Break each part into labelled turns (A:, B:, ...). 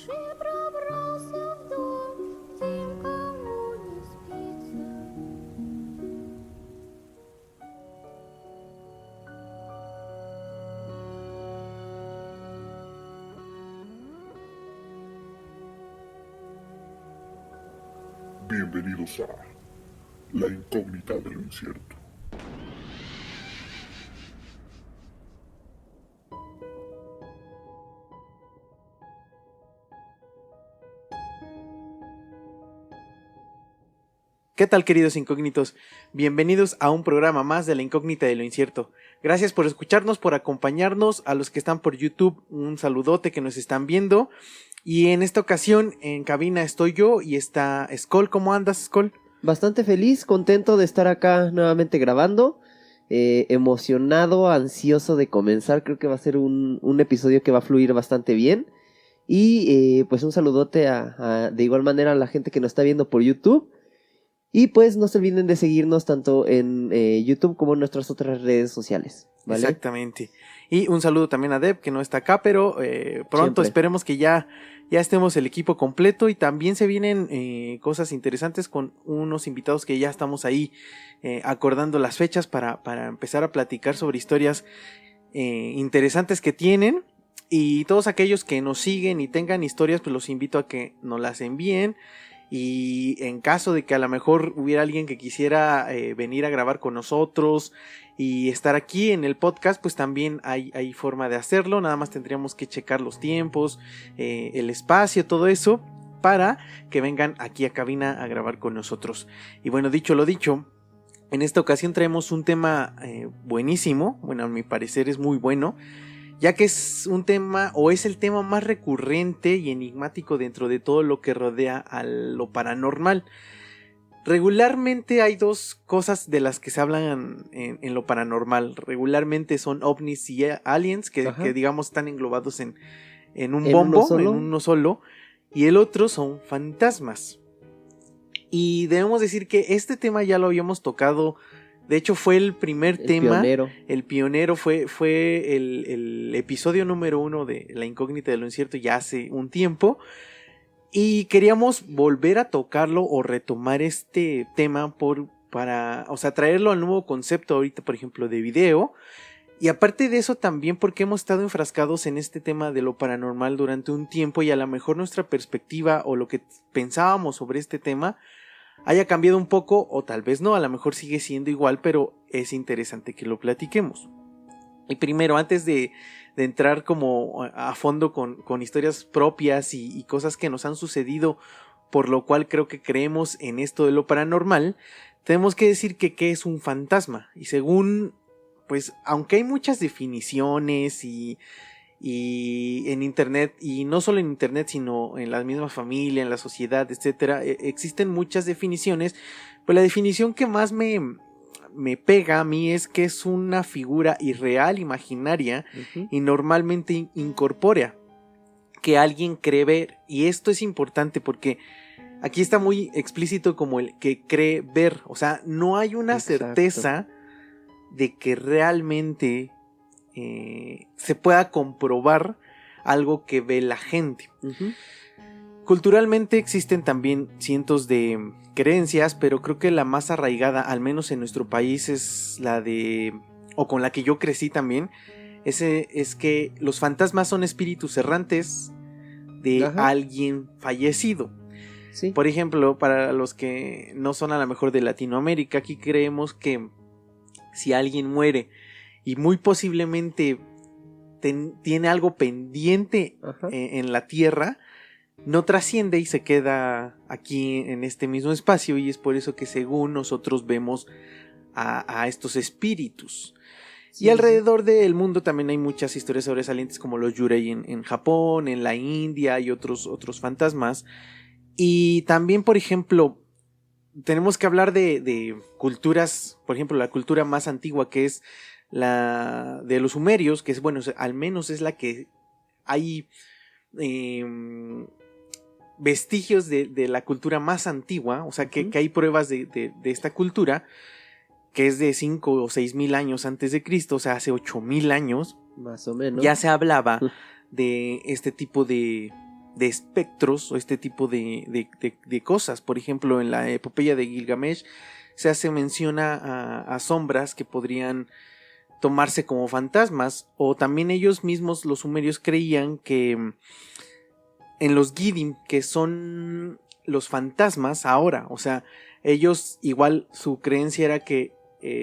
A: Души пробрался в дом, никому не спится.
B: Bienvenidos a La Incógnita de lo Incierto.
C: ¿Qué tal, queridos incógnitos? Bienvenidos a un programa más de La Incógnita de lo Incierto. Gracias por escucharnos, por acompañarnos. A los que están por YouTube, un saludote que nos están viendo. Y en esta ocasión, en cabina estoy yo y está Skoll. ¿Cómo andas, Skoll?
D: Bastante feliz, contento de estar acá nuevamente grabando. Emocionado, ansioso de comenzar. Creo que va a ser un episodio que va a fluir bastante bien. Y pues un saludote de igual manera a la gente que nos está viendo por YouTube. Y pues no se olviden de seguirnos tanto en YouTube como en nuestras otras redes sociales, ¿vale?
C: Exactamente. Y un saludo también a Deb, que no está acá, pero pronto
D: Siempre.
C: esperemos que ya estemos el equipo completo. Y también se vienen cosas interesantes con unos invitados que ya estamos ahí acordando las fechas para empezar a platicar sobre historias interesantes que tienen. Y todos aquellos que nos siguen y tengan historias, pues los invito a que nos las envíen. Y en caso de que a lo mejor hubiera alguien que quisiera venir a grabar con nosotros y estar aquí en el podcast, pues también hay forma de hacerlo. Nada más tendríamos que checar los tiempos, el espacio, todo eso, para que vengan aquí a cabina a grabar con nosotros. Y bueno, dicho lo dicho, en esta ocasión traemos un tema buenísimo. Bueno, a mi parecer es muy bueno, ya que es un tema, o es el tema más recurrente y enigmático dentro de todo lo que rodea a lo paranormal. Regularmente hay dos cosas de las que se hablan en lo paranormal. Regularmente son ovnis y aliens, que digamos están englobados en un bombo, en uno solo, y el otro son fantasmas. Y debemos decir que este tema ya lo habíamos tocado. De hecho fue el primer tema, el pionero fue el episodio número 1 de La Incógnita de lo Incierto ya hace un tiempo. Y queríamos volver a tocarlo o retomar este tema para traerlo al nuevo concepto ahorita, por ejemplo, de video. Y aparte de eso también porque hemos estado enfrascados en este tema de lo paranormal durante un tiempo y a lo mejor nuestra perspectiva o lo que pensábamos sobre este tema haya cambiado un poco, o tal vez no, a lo mejor sigue siendo igual, pero es interesante que lo platiquemos. Y primero, antes de entrar como a fondo con historias propias y cosas que nos han sucedido, por lo cual creo que creemos en esto de lo paranormal, tenemos que decir que qué es un fantasma. Y según, pues, aunque hay muchas definiciones y en internet, y no solo en internet sino en la misma familia, en la sociedad, etcétera, existen muchas definiciones, pues la definición que más me pega a mí es que es una figura irreal, imaginaria, y normalmente incorpórea, que alguien cree ver. Y esto es importante porque aquí está muy explícito como el que cree ver, o sea, no hay una certeza de que realmente se pueda comprobar algo que ve la gente. Culturalmente existen también cientos de creencias, pero creo que la más arraigada, al menos en nuestro país, es la de, o con la que yo crecí también, es que los fantasmas son espíritus errantes de alguien fallecido.
D: Sí.
C: Por ejemplo, para los que no son a lo mejor de Latinoamérica, aquí creemos que si alguien muere y muy posiblemente tiene algo pendiente en la tierra, no trasciende y se queda aquí en este mismo espacio, y es por eso que según nosotros vemos a estos espíritus. Sí, y alrededor del mundo también hay muchas historias sobresalientes como los yurei en Japón, en la India y otros fantasmas. Y también, por ejemplo, tenemos que hablar de culturas, por ejemplo, la cultura más antigua, que es la de los sumerios, que es, bueno, al menos es la que hay vestigios de la cultura más antigua, o sea, que hay pruebas de esta cultura, que es de 5 o 6 mil años antes de Cristo, o sea, hace 8,000 años,
D: más o menos,
C: ya se hablaba de este tipo de de espectros o este tipo de cosas. Por ejemplo, en la epopeya de Gilgamesh se hace mención a sombras que podrían tomarse como fantasmas, o también ellos mismos, los sumerios, creían que en los Gidim, que son los fantasmas ahora, o sea, ellos igual su creencia era que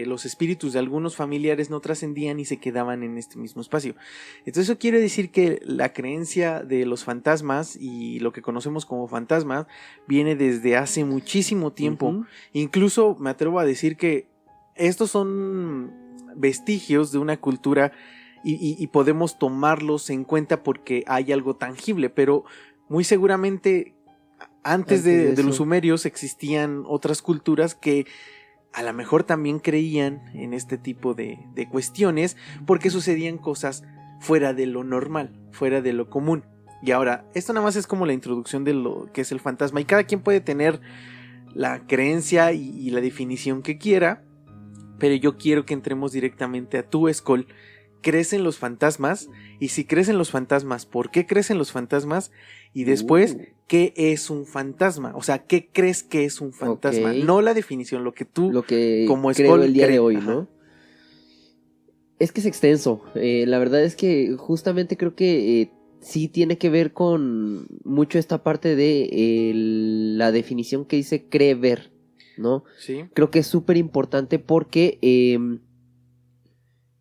C: los espíritus de algunos familiares no trascendían y se quedaban en este mismo espacio. Entonces eso quiere decir que la creencia de los fantasmas y lo que conocemos como fantasmas viene desde hace muchísimo tiempo.
D: Ujú.
C: Incluso me atrevo a decir que estos son vestigios de una cultura y podemos tomarlos en cuenta porque hay algo tangible, pero muy seguramente antes de
D: eso.
C: los sumerios existían otras culturas que a lo mejor también creían en este tipo de cuestiones porque sucedían cosas fuera de lo normal, fuera de lo común. Y ahora, esto nada más es como la introducción de lo que es el fantasma y cada quien puede tener la creencia y la definición que quiera, pero yo quiero que entremos directamente a tu Skoll. ¿Crees en los fantasmas? Y si crees en los fantasmas, ¿por qué crees en los fantasmas? Y después, ¿qué es un fantasma? O sea, ¿qué crees que es un fantasma?
D: Ok.
C: No la definición, lo que tú
D: Lo que
C: como
D: creo
C: Skoll
D: el día de
C: cree.
D: hoy,
C: Ajá.
D: ¿no? Es que es extenso. La verdad es que justamente creo que sí tiene que ver con mucho esta parte de la definición que dice creer, ¿no?
C: Sí.
D: Creo que es súper importante porque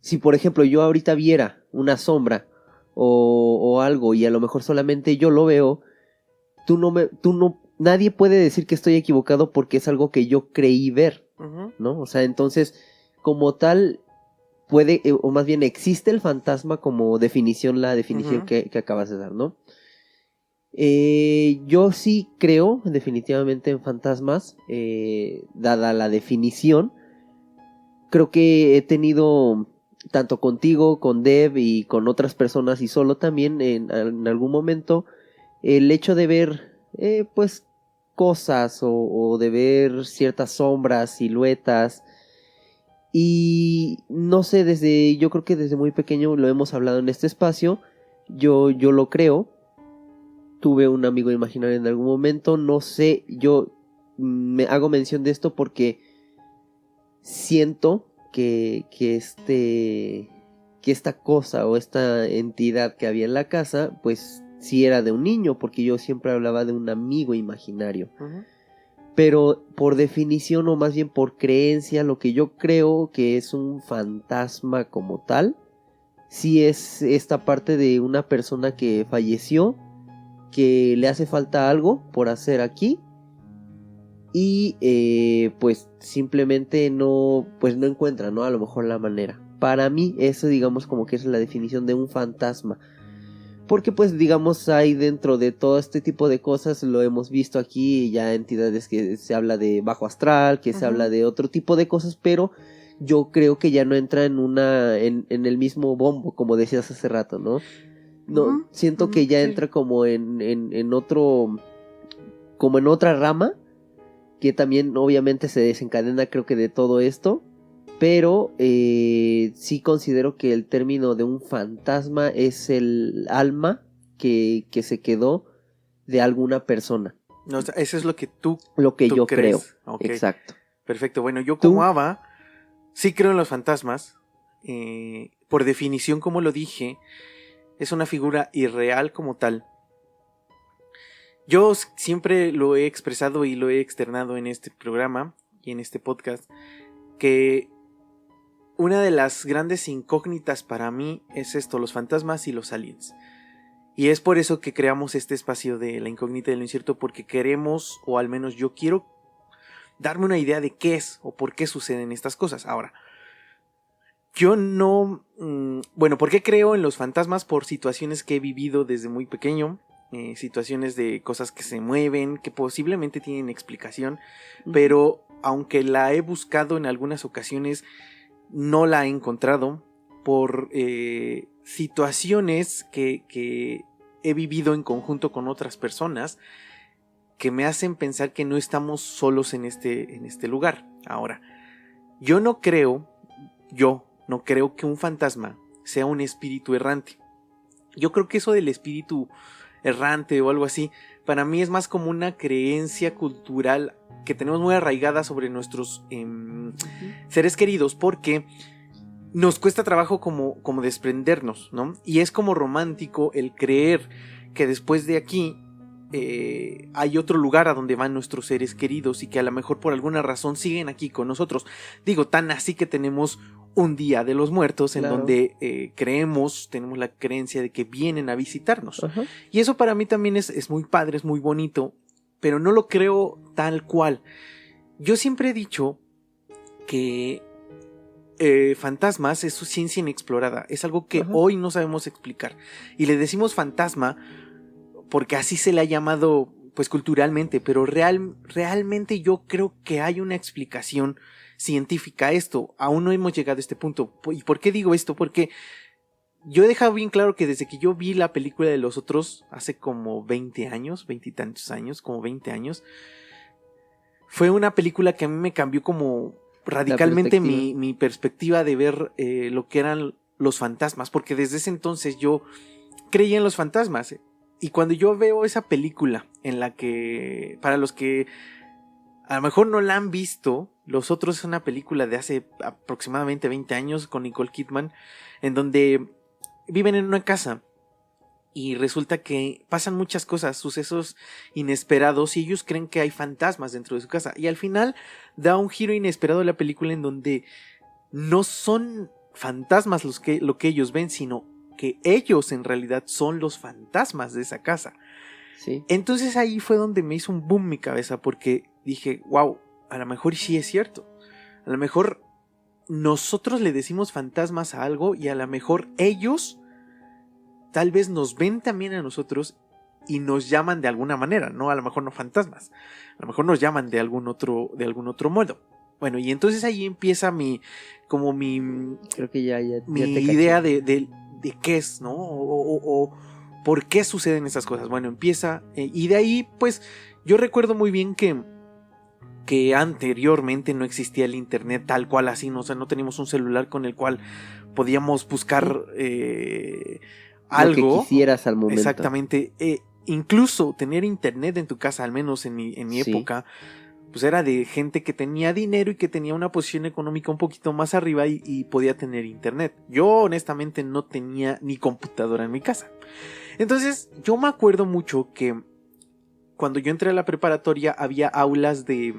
D: si por ejemplo yo ahorita viera una sombra o algo y a lo mejor solamente yo lo veo, nadie puede decir que estoy equivocado porque es algo que yo creí ver,
C: Ujú.
D: ¿no? O sea, entonces, como tal, puede, o más bien existe el fantasma como definición, la definición
C: Ujú.
D: que acabas de dar, ¿no? Yo sí creo definitivamente en fantasmas, dada la definición. Creo que he tenido, tanto contigo, con Dev y con otras personas y solo también en algún momento, el hecho de ver, pues, cosas o de ver ciertas sombras, siluetas. Y no sé, yo creo que desde muy pequeño lo hemos hablado en este espacio. Yo lo creo. Tuve un amigo imaginario en algún momento. No sé, yo me hago mención de esto porque siento que esta cosa o esta entidad que había en la casa, pues sí era de un niño, porque yo siempre hablaba de un amigo imaginario.
C: Ujú.
D: Pero por definición o más bien por creencia, lo que yo creo que es un fantasma como tal, sí es esta parte de una persona que falleció, que le hace falta algo por hacer aquí y pues simplemente no encuentra, ¿no? A lo mejor la manera. Para mí eso digamos como que es la definición de un fantasma. Porque pues digamos hay dentro de todo este tipo de cosas, lo hemos visto aquí, ya entidades que se habla de bajo astral, que se
C: Ujú.
D: habla de otro tipo de cosas, pero yo creo que ya no entra en el mismo bombo, como decías hace rato, ¿no? No,
C: Ujú.
D: siento
C: Ujú.
D: que ya
C: Sí.
D: entra como en otro, como en otra rama, que también obviamente se desencadena creo que de todo esto. Pero sí considero que el término de un fantasma es el alma que se quedó de alguna persona.
C: No, o sea, eso es lo que
D: Lo que
C: tú
D: yo
C: crees.
D: creo.
C: Ok.
D: Exacto.
C: Perfecto. Bueno, yo
D: ¿Tú?
C: como Ava sí creo en los fantasmas. Por definición, como lo dije, es una figura irreal como tal. Yo siempre lo he expresado y lo he externado en este programa y en este podcast, que una de las grandes incógnitas para mí es esto, los fantasmas y los aliens. Y es por eso que creamos este espacio de la incógnita y de lo incierto, porque queremos, o al menos yo quiero darme una idea de qué es o por qué suceden estas cosas. Ahora, yo no... bueno, ¿por qué creo en los fantasmas? Por situaciones que he vivido desde muy pequeño, situaciones de cosas que se mueven, que posiblemente tienen explicación, pero aunque la he buscado en algunas ocasiones, no la he encontrado por situaciones que he vivido en conjunto con otras personas que me hacen pensar que no estamos solos en este lugar. Ahora, yo no creo que un fantasma sea un espíritu errante. Yo creo que eso del espíritu errante o algo así. Para mí es más como una creencia cultural que tenemos muy arraigada sobre nuestros seres queridos, porque nos cuesta trabajo como desprendernos, ¿no? Y es como romántico el creer que después de aquí hay otro lugar a donde van nuestros seres queridos y que a lo mejor por alguna razón siguen aquí con nosotros. Digo, tan así que tenemos un Día de los Muertos en
D: Claro.
C: donde tenemos la creencia de que vienen a visitarnos.
D: Ajá.
C: Y eso para mí también es muy padre, es muy bonito, pero no lo creo tal cual. Yo siempre he dicho que fantasmas es su ciencia inexplorada, es algo que
D: Ajá.
C: hoy no sabemos explicar. Y le decimos fantasma porque así se le ha llamado pues culturalmente, pero realmente yo creo que hay una explicación científica a esto. Aún no hemos llegado a este punto. ¿Y por qué digo esto? Porque yo he dejado bien claro que desde que yo vi la película de Los Otros hace como 20 años, 20 y tantos años, como 20 años, fue una película que a mí me cambió como radicalmente mi perspectiva de ver lo que eran los fantasmas, porque desde ese entonces yo creía en los fantasmas. Y cuando yo veo esa película en la que, para los que a lo mejor no la han visto, Los Otros es una película de hace aproximadamente 20 años con Nicole Kidman, en donde viven en una casa y resulta que pasan muchas cosas, sucesos inesperados, y ellos creen que hay fantasmas dentro de su casa. Y al final da un giro inesperado a la película en donde no son fantasmas lo que ellos ven, sino que ellos en realidad son los fantasmas de esa casa.
D: Sí.
C: Entonces ahí fue donde me hizo un boom mi cabeza, porque dije, wow, a lo mejor sí es cierto. A lo mejor nosotros le decimos fantasmas a algo y a lo mejor ellos tal vez nos ven también a nosotros y nos llaman de alguna manera, ¿no? A lo mejor no fantasmas, a lo mejor nos llaman de algún otro modo. Bueno, y entonces ahí empieza
D: Creo que ya
C: mi
D: te caché.
C: idea de qué es, ¿no? O por qué suceden esas cosas. Bueno, empieza, y de ahí, pues, yo recuerdo muy bien que anteriormente no existía el internet tal cual así, ¿no? O sea, no teníamos un celular con el cual podíamos buscar algo.
D: Lo que quisieras al momento.
C: Exactamente. Incluso tener internet en tu casa, al menos en mi
D: Sí.
C: época, pues era de gente que tenía dinero y que tenía una posición económica un poquito más arriba y podía tener internet. Yo honestamente no tenía ni computadora en mi casa. Entonces yo me acuerdo mucho que cuando yo entré a la preparatoria había aulas de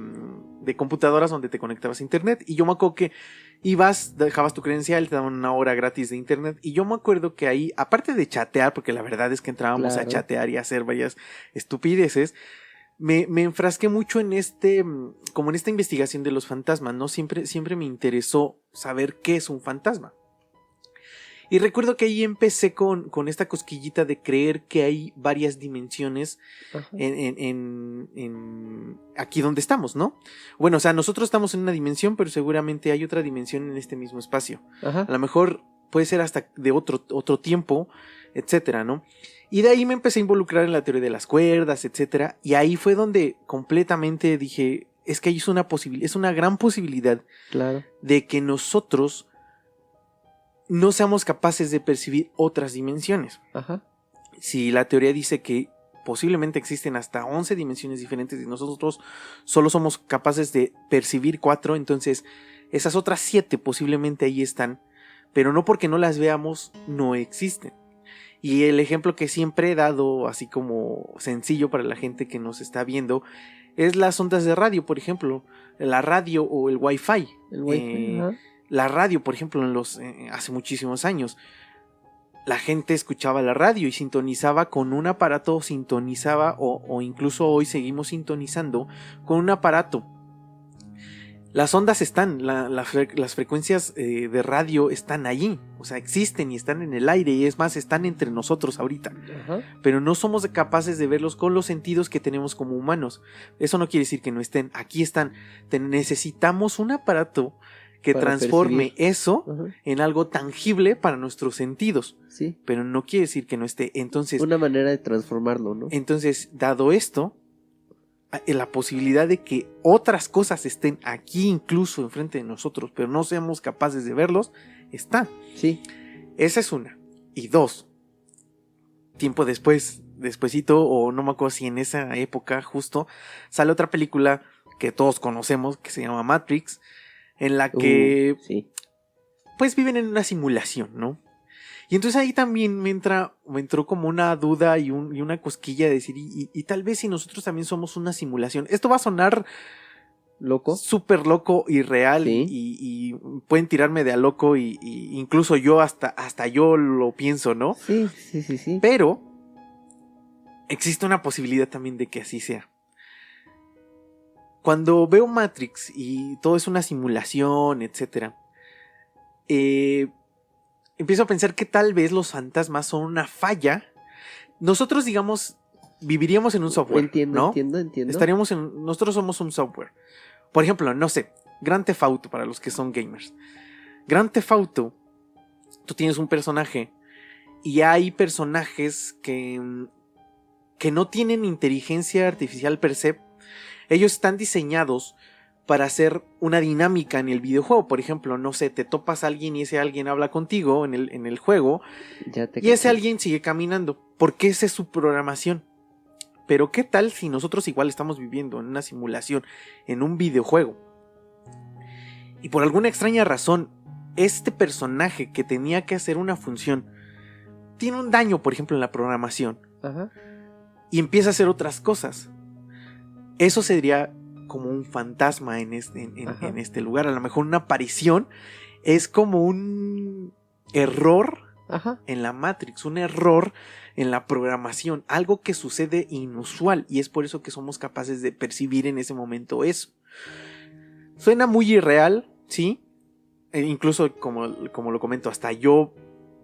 C: computadoras donde te conectabas a internet, y yo me acuerdo que ibas, dejabas tu credencial, te daban una hora gratis de internet, y yo me acuerdo que ahí, aparte de chatear, porque la verdad es que entrábamos a chatear y a hacer varias estupideces, me enfrasqué mucho en como en esta investigación de los fantasmas, ¿no? Siempre me interesó saber qué es un fantasma. Y recuerdo que ahí empecé con esta cosquillita de creer que hay varias dimensiones aquí donde estamos, ¿no? Bueno, o sea, nosotros estamos en una dimensión, pero seguramente hay otra dimensión en este mismo espacio.
D: Ajá.
C: A lo mejor puede ser hasta de otro tiempo, etcétera, ¿no? Y de ahí me empecé a involucrar en la teoría de las cuerdas, etcétera, y ahí fue donde completamente dije, es que hay es una gran posibilidad,
D: Claro.
C: de que nosotros no seamos capaces de percibir otras dimensiones.
D: Ajá.
C: Si la teoría dice que posiblemente existen hasta 11 dimensiones diferentes y nosotros solo somos capaces de percibir 4, entonces esas otras 7 posiblemente ahí están, pero no porque no las veamos, no existen. Y el ejemplo que siempre he dado, así como sencillo para la gente que nos está viendo, es las ondas de radio, por ejemplo, la radio o el Wi-Fi.
D: El Wi-Fi, ajá.
C: La radio, por ejemplo, hace muchísimos años, la gente escuchaba la radio y sintonizaba con un aparato, o incluso hoy seguimos sintonizando con un aparato. Las ondas están, las frecuencias de radio están allí, o sea, existen y están en el aire, y es más, están entre nosotros ahorita.
D: Ajá.
C: Pero no somos capaces de verlos con los sentidos que tenemos como humanos. Eso no quiere decir que no estén, aquí están. Necesitamos un aparato que
D: Para
C: transforme
D: percibir.
C: eso
D: Ajá.
C: en algo tangible para nuestros sentidos,
D: Sí.
C: pero no quiere decir que no esté. Entonces,
D: Una manera de transformarlo, ¿no?
C: dado esto, la posibilidad de que otras cosas estén aquí incluso enfrente de nosotros, pero no seamos capaces de verlos, está.
D: Sí.
C: Esa es una. Y dos, tiempo después despuesito, o no me acuerdo si en esa época justo, sale otra película que todos conocemos, que se llama Matrix, en la que
D: Sí.
C: pues viven en una simulación, ¿no? Y entonces ahí también me entró como una duda y una cosquilla de decir, y tal vez si nosotros también somos una simulación. Esto va a sonar
D: ¿Loco?
C: súper loco y real,
D: Sí.
C: y pueden tirarme de a loco, y incluso yo hasta yo lo pienso, ¿no?
D: Sí.
C: Pero existe una posibilidad también de que así sea. Cuando veo Matrix y todo es una simulación, etcétera, empiezo a pensar que tal vez los fantasmas son una falla. Nosotros, digamos, viviríamos en un software,
D: Entiendo.
C: ¿no? Nosotros somos un software. Por ejemplo, no sé, Grand Theft Auto, para los que son gamers. Grand Theft Auto, tú tienes un personaje y hay personajes que no tienen inteligencia artificial per se. Ellos están diseñados para hacer una dinámica en el videojuego. Por ejemplo, no sé, te topas a alguien y ese alguien habla contigo en el juego,
D: Ya te
C: y ese
D: caché.
C: alguien sigue caminando, porque esa es su programación. Pero ¿qué tal si nosotros igual estamos viviendo en una simulación, en un videojuego? Y por alguna extraña razón, este personaje que tenía que hacer una función tiene un daño, por ejemplo, en la programación,
D: Ajá.
C: y empieza a hacer otras cosas. Eso sería como un fantasma en este lugar. A lo mejor una aparición es como un error
D: Ajá.
C: en la Matrix, un error en la programación, algo que sucede inusual, y es por eso que somos capaces de percibir en ese momento eso. Suena muy irreal, ¿sí? Incluso como lo comento, hasta yo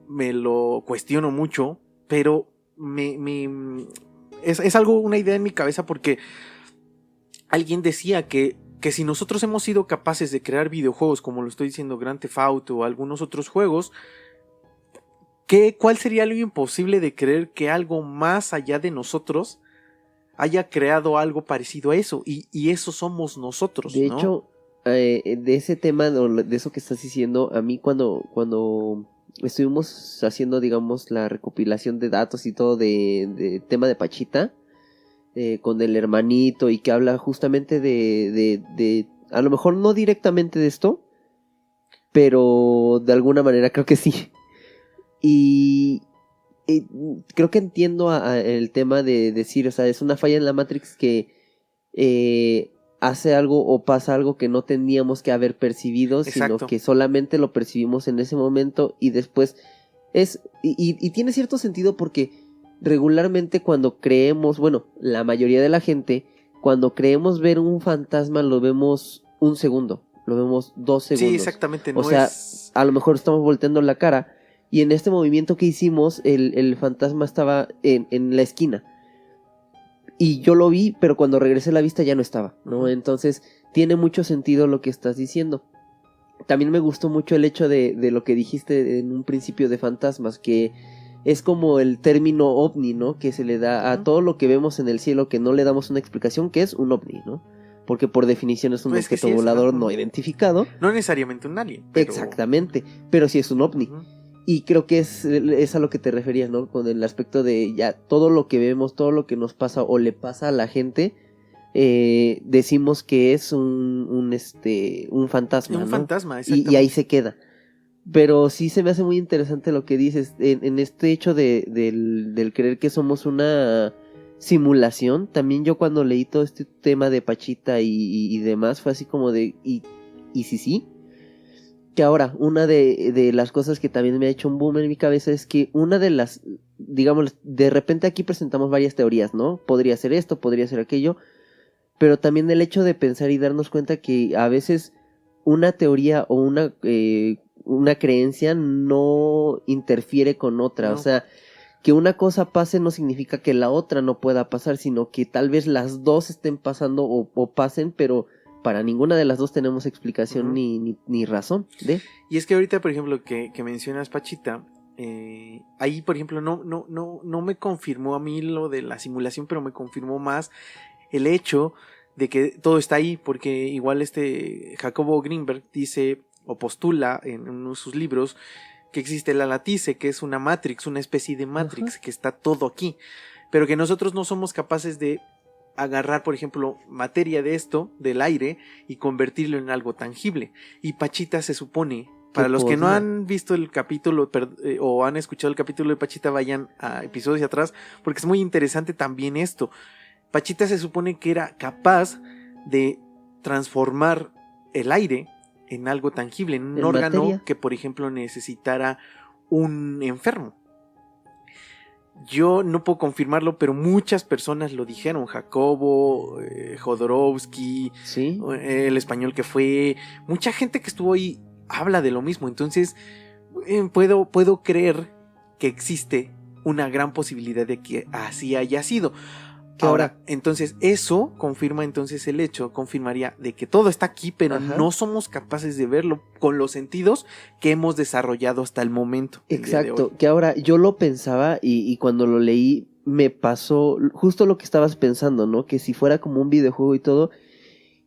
C: me lo cuestiono mucho, pero es algo, una idea en mi cabeza, porque alguien decía que si nosotros hemos sido capaces de crear videojuegos, como lo estoy diciendo, Grand Theft Auto o algunos otros juegos, ¿cuál sería lo imposible de creer que algo más allá de nosotros haya creado algo parecido a eso? Y eso somos nosotros,
D: De
C: ¿no?
D: hecho, de ese tema, de eso que estás diciendo, a mí cuando estuvimos haciendo, digamos, la recopilación de datos y todo de tema de Pachita, con el hermanito, y que habla justamente de a lo mejor no directamente de esto, pero de alguna manera creo que sí. Y creo que entiendo el tema de decir, o sea, es una falla en la Matrix que hace algo o pasa algo que no teníamos que haber percibido,
C: Exacto.
D: sino que solamente lo percibimos en ese momento, y después y tiene cierto sentido, porque regularmente cuando creemos, bueno, la mayoría de la gente, cuando creemos ver un fantasma, lo vemos un segundo, lo vemos 2 segundos.
C: Sí, exactamente.
D: O sea, a lo mejor estamos volteando la cara, y en este movimiento que hicimos, el fantasma estaba en la esquina. Y yo lo vi, pero cuando regresé la vista ya no estaba, ¿no?
C: Uh-huh.
D: Entonces, tiene mucho sentido lo que estás diciendo. También me gustó mucho el hecho de lo que dijiste en un principio de fantasmas, que es como el término ovni, ¿no? Que se le da a todo lo que vemos en el cielo, que no le damos una explicación, que es un ovni, ¿no? Porque por definición es un
C: Pues
D: objeto
C: sí es,
D: volador
C: ¿no?
D: no identificado.
C: No necesariamente un alien, pero...
D: Exactamente, pero sí es un ovni.
C: Uh-huh.
D: Y creo que es a lo que te referías, ¿no? Con el aspecto de ya todo lo que vemos, todo lo que nos pasa o le pasa a la gente, decimos que es un fantasma,
C: Un
D: ¿no?
C: fantasma,
D: Y
C: exactamente.
D: ahí se queda. Pero sí se me hace muy interesante lo que dices en este hecho del creer que somos una simulación. También yo cuando leí todo este tema de Pachita y demás, fue así como de ¿y si sí? Que ahora, una de las cosas que también me ha hecho un boom en mi cabeza es que una de las, digamos, de repente aquí presentamos varias teorías, ¿no? Podría ser esto, podría ser aquello, pero también el hecho de pensar y darnos cuenta que a veces una teoría o una creencia no interfiere con otra,
C: No.
D: o sea, que una cosa pase no significa que la otra no pueda pasar, sino que tal vez las dos estén pasando o pasen, pero para ninguna de las dos tenemos explicación
C: Uh-huh.
D: ni razón de.
C: Y es que ahorita, por ejemplo, que mencionas Pachita, ahí, por ejemplo, no me confirmó a mí lo de la simulación, pero me confirmó más el hecho de que todo está ahí, porque igual Jacobo Greenberg dice o postula en uno de sus libros que existe la latice, que es una Matrix, una especie de Matrix, que está todo aquí. pero que nosotros no somos capaces de agarrar, por ejemplo, materia de esto, del aire, y convertirlo en algo tangible. Y Pachita se supone, para los que no han visto el capítulo o han escuchado el capítulo de Pachita, vayan a episodios de atrás, porque es muy interesante también esto. Pachita se supone que era capaz de transformar el aire en algo tangible, en un órgano
D: materia.
C: que, por ejemplo, necesitara un enfermo. Yo no puedo confirmarlo, pero muchas personas lo dijeron. Jacobo, Jodorowsky,
D: Sí.
C: el español que fue, mucha gente que estuvo ahí habla de lo mismo. Entonces puedo creer que existe una gran posibilidad de que así haya sido.
D: Que
C: Ahora, entonces eso confirma entonces el hecho, confirmaría de que todo está aquí, pero
D: Ajá.
C: no somos capaces de verlo con los sentidos que hemos desarrollado hasta el momento. el día de
D: Exacto,
C: hoy.
D: que ahora yo lo pensaba y cuando lo leí me pasó justo lo que estabas pensando, ¿no? Que si fuera como un videojuego y todo,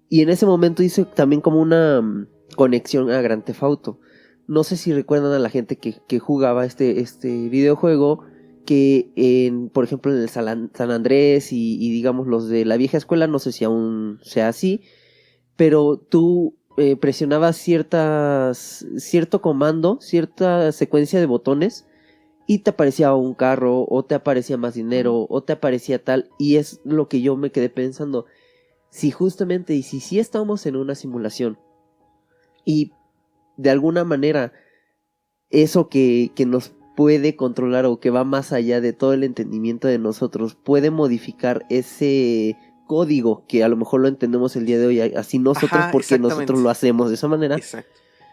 D: y en ese momento hice también como una conexión a Grand Theft Auto. No sé si recuerdan a la gente que jugaba este videojuego, que por ejemplo en el San Andrés y digamos los de la vieja escuela, no sé si aún sea así, pero tú presionabas cierto comando, cierta secuencia de botones y te aparecía un carro o te aparecía más dinero o te aparecía tal, y es lo que yo me quedé pensando, si justamente y si sí estamos en una simulación y de alguna manera eso que nos puede controlar o que va más allá de todo el entendimiento de nosotros puede modificar ese código que a lo mejor lo entendemos el día de hoy así nosotros,
C: Ajá,
D: porque
C: exactamente.
D: nosotros lo hacemos de esa manera.
C: Exacto.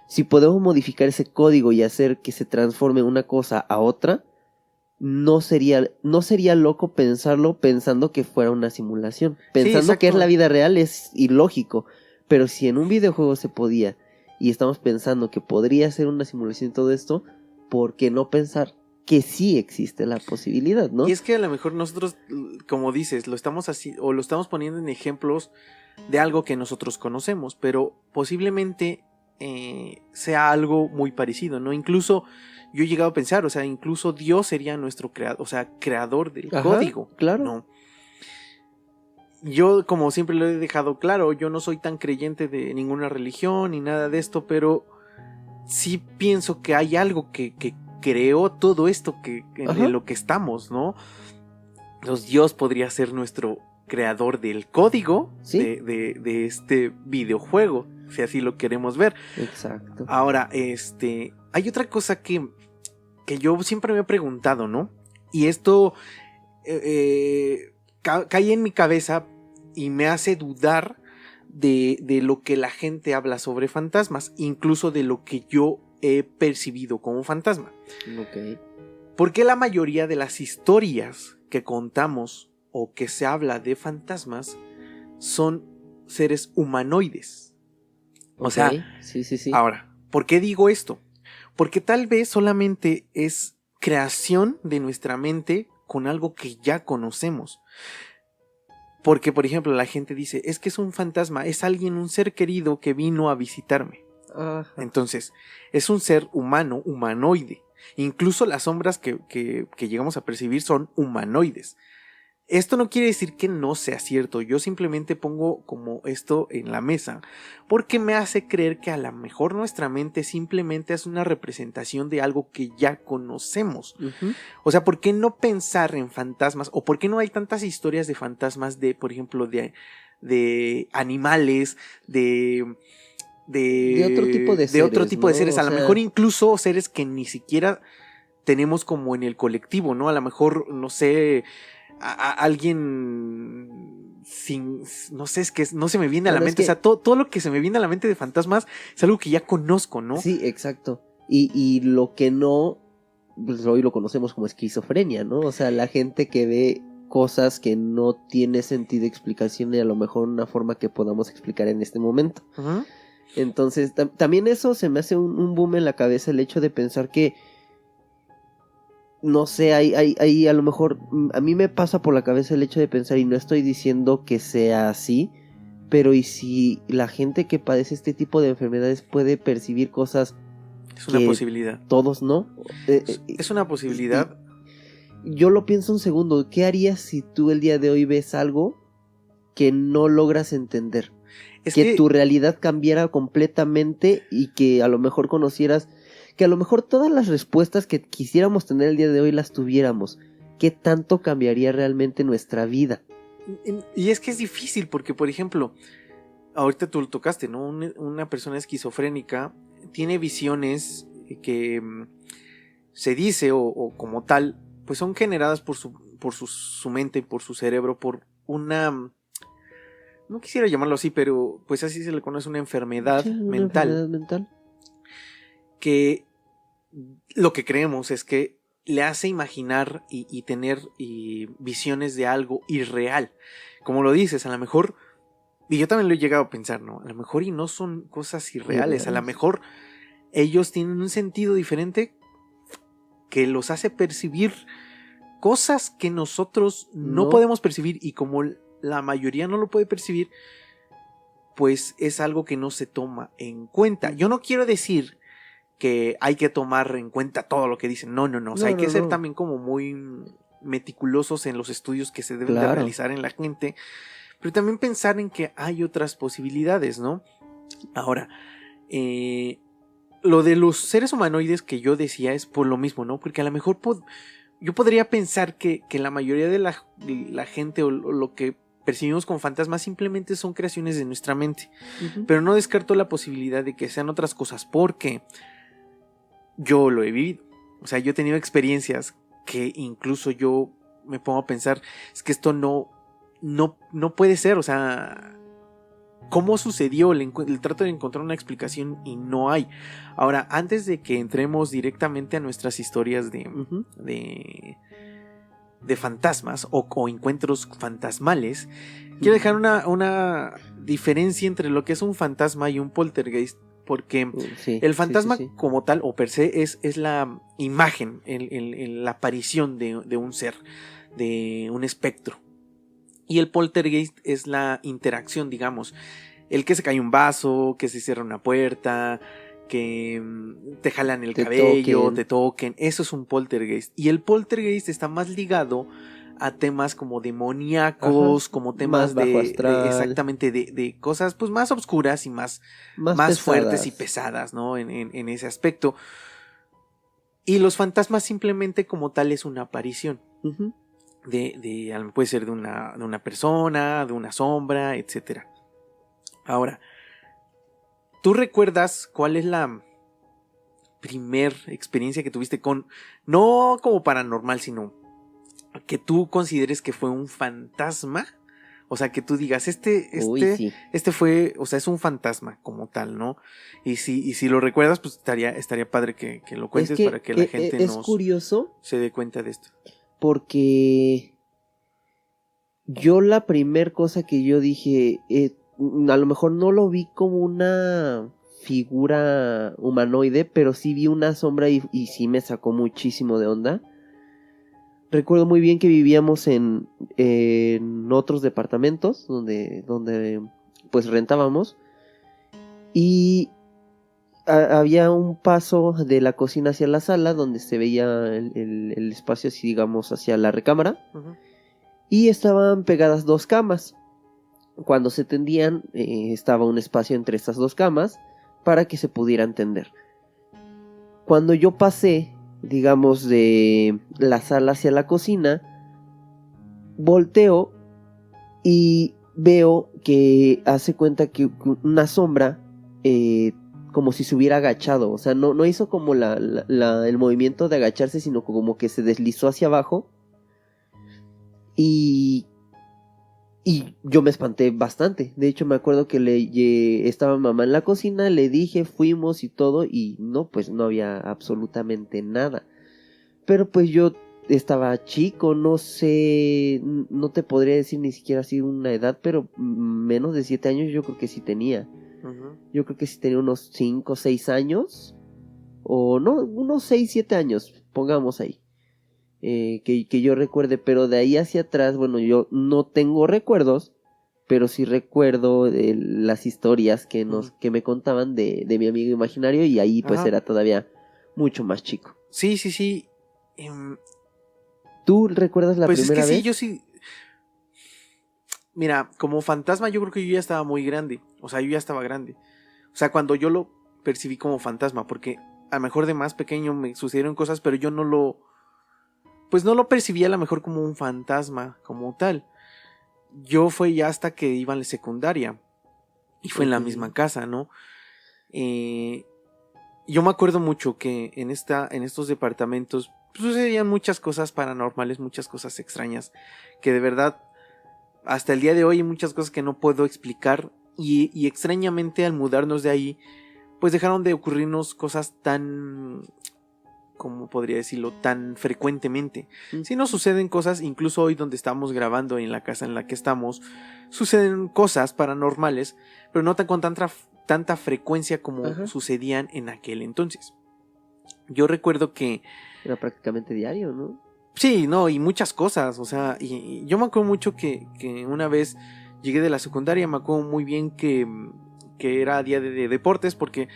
D: Si podemos modificar ese código y hacer que se transforme una cosa a otra, no sería loco pensarlo pensando que fuera una simulación. Pensando que es
C: exacto.
D: la vida real es ilógico. Pero si en un videojuego se podía y estamos pensando que podría ser una simulación y todo esto, ¿por qué no pensar que sí existe la posibilidad, no?
C: Y es que a lo mejor nosotros, como dices, lo estamos así, o lo estamos poniendo en ejemplos de algo que nosotros conocemos, pero posiblemente sea algo muy parecido, ¿no? Incluso yo he llegado a pensar, o sea, incluso Dios sería nuestro creador, o sea, creador del
D: Ajá,
C: código,
D: claro.
C: ¿no? Yo, como siempre lo he dejado claro, yo no soy tan creyente de ninguna religión ni nada de esto, pero sí pienso que hay algo que creó todo esto
D: Ajá.
C: en lo que estamos, ¿no? Dios podría ser nuestro creador del código
D: Sí.
C: de este videojuego, si así lo queremos ver.
D: Exacto.
C: Ahora, hay otra cosa que yo siempre me he preguntado, ¿no? Y esto cae en mi cabeza y me hace dudar de lo que la gente habla sobre fantasmas, incluso de lo que yo he percibido como fantasma.
D: Ok.
C: ¿Por qué la mayoría de las historias que contamos o que se habla de fantasmas son seres humanoides? O sea,
D: sí.
C: ahora, ¿por qué digo esto? Porque tal vez solamente es creación de nuestra mente con algo que ya conocemos. Porque, por ejemplo, la gente dice, es que es un fantasma, es alguien, un ser querido que vino a visitarme.
D: Ajá.
C: Entonces, es un ser humano, humanoide. Incluso las sombras que llegamos a percibir son humanoides. Esto no quiere decir que no sea cierto, yo simplemente pongo como esto en la mesa, porque me hace creer que a lo mejor nuestra mente simplemente es una representación de algo que ya conocemos.
D: Uh-huh.
C: O sea, ¿por qué no pensar en fantasmas? ¿O por qué no hay tantas historias de fantasmas de, por ejemplo, de animales, de
D: otro tipo de seres,
C: seres?
D: ¿no?
C: A lo mejor incluso seres que ni siquiera tenemos como en el colectivo, ¿no? A lo mejor, no sé, a alguien sin, no sé, es que no se me viene a la mente, o sea, todo lo que se me viene a la mente de fantasmas es algo que ya conozco, ¿no?
D: Sí, exacto. Y lo que no, pues hoy lo conocemos como esquizofrenia, ¿no? O sea, la gente que ve cosas que no tiene sentido, explicación y a lo mejor una forma que podamos explicar en este momento.
C: Uh-huh.
D: Entonces, también eso se me hace un boom en la cabeza, el hecho de pensar que no sé, hay a lo mejor, a mí me pasa por la cabeza el hecho de pensar, y no estoy diciendo que sea así, pero y si la gente que padece este tipo de enfermedades puede percibir cosas
C: es una posibilidad.
D: Todos no.
C: Es una posibilidad.
D: yo lo pienso un segundo, ¿qué harías si tú el día de hoy ves algo que no logras entender?
C: Es
D: que tu realidad cambiara completamente y que a lo mejor conocieras, que a lo mejor todas las respuestas que quisiéramos tener el día de hoy las tuviéramos. ¿Qué tanto cambiaría realmente nuestra vida?
C: Y es que es difícil porque, por ejemplo, ahorita tú lo tocaste, ¿no? Una persona esquizofrénica tiene visiones que se dice o como tal, pues son generadas por su mente, por su cerebro, por una... No quisiera llamarlo así, pero pues así se le conoce, una enfermedad
D: Sí, una
C: mental.
D: enfermedad mental.
C: Que lo que creemos es que le hace imaginar y tener visiones de algo irreal. Como lo dices, a lo mejor, y yo también lo he llegado a pensar, ¿no? A lo mejor y no son cosas irreales, a lo mejor ellos tienen un sentido diferente que los hace percibir cosas que nosotros no podemos percibir, y como la mayoría no lo puede percibir, pues es algo que no se toma en cuenta. Yo no quiero decir que hay que tomar en cuenta todo lo que dicen, no, o sea, hay que ser también como muy meticulosos en los estudios que se deben de realizar en la gente, pero también pensar en que hay otras posibilidades, ¿no? Ahora, lo de los seres humanoides que yo decía es por lo mismo, ¿no? Porque a lo mejor yo podría pensar que la mayoría de la gente o lo que percibimos con fantasmas simplemente son creaciones de nuestra mente. Pero no descarto la posibilidad de que sean otras cosas, porque yo lo he vivido. O sea, yo he tenido experiencias que incluso yo me pongo a pensar, es que esto no puede ser. O sea, ¿cómo sucedió? El trato de encontrar una explicación y no hay. Ahora, antes de que entremos directamente a nuestras historias de fantasmas o encuentros fantasmales, quiero dejar una diferencia entre lo que es un fantasma y un poltergeist, porque el fantasma como tal o per se es la imagen, la aparición de un ser, de un espectro, y el poltergeist es la interacción, digamos, el que se cae un vaso, que se cierra una puerta, que te jalan el cabello, te toquen. Eso es un poltergeist. Y el poltergeist está más ligado a temas como demoníacos, como temas
D: más bajo astral.
C: exactamente de cosas pues más oscuras y más fuertes y pesadas, ¿no? En ese aspecto. Y los fantasmas simplemente como tal es una aparición. Puede ser de una persona, de una sombra, etcétera. Ahora, ¿tú recuerdas cuál es la primer experiencia que tuviste no como paranormal, sino que tú consideres que fue un fantasma? O sea, que tú digas, este fue, o sea, es un fantasma como tal, ¿no? Y si lo recuerdas, pues estaría padre que lo cuentes, para que la gente
D: curioso
C: se dé cuenta de esto.
D: Porque yo la primer cosa que yo dije, a lo mejor no lo vi como una figura humanoide, pero sí vi una sombra y sí me sacó muchísimo de onda. Recuerdo muy bien que vivíamos en otros departamentos donde pues rentábamos, y había un paso de la cocina hacia la sala donde se veía el espacio así, digamos, hacia la recámara. Y estaban pegadas dos camas. Cuando se tendían, estaba un espacio entre estas dos camas para que se pudieran tender. Cuando yo pasé, digamos, de la sala hacia la cocina, volteo y veo que hace cuenta que una sombra, como si se hubiera agachado. O sea, no hizo como el movimiento de agacharse, sino como que se deslizó hacia abajo. Y yo me espanté bastante. De hecho, me acuerdo que estaba mamá en la cocina, le dije, fuimos y todo, y no, pues no había absolutamente nada. Pero pues yo estaba chico, no sé, no te podría decir ni siquiera así una edad, pero menos de 7 años yo creo que sí tenía. Yo creo que sí tenía unos 5 o 6 años, o no, unos 6, 7 años, pongamos ahí. Que yo recuerde, pero de ahí hacia atrás, bueno, yo no tengo recuerdos, pero sí recuerdo de las historias que me contaban de mi amigo imaginario, y ahí pues era todavía mucho más chico.
C: Sí.
D: ¿Tú recuerdas la
C: Pues es
D: primera
C: que sí,
D: vez?
C: yo sí. Mira, como fantasma yo creo que yo ya estaba muy grande. O sea, yo ya estaba grande. O sea, cuando yo lo percibí como fantasma, porque a lo mejor de más pequeño me sucedieron cosas, pero yo no lo... Pues no lo percibía a lo mejor como un fantasma, como tal. Yo fue ya hasta que iba a la secundaria. Y fue en la
D: Ok.
C: misma casa, ¿no? Yo me acuerdo mucho que en estos departamentos sucedían muchas cosas paranormales, muchas cosas extrañas, que de verdad hasta el día de hoy hay muchas cosas que no puedo explicar y extrañamente al mudarnos de ahí, pues dejaron de ocurrirnos cosas tan, ¿cómo podría decirlo?, tan frecuentemente. Si no suceden cosas, incluso hoy donde estamos grabando en la casa en la que estamos, suceden cosas paranormales, pero no con tanta frecuencia como
D: Ajá.
C: sucedían en aquel entonces. Yo recuerdo que
D: Era prácticamente diario, ¿no?
C: sí, no, y muchas cosas, o sea, y yo me acuerdo mucho que una vez llegué de la secundaria, me acuerdo muy bien que era día de deportes, porque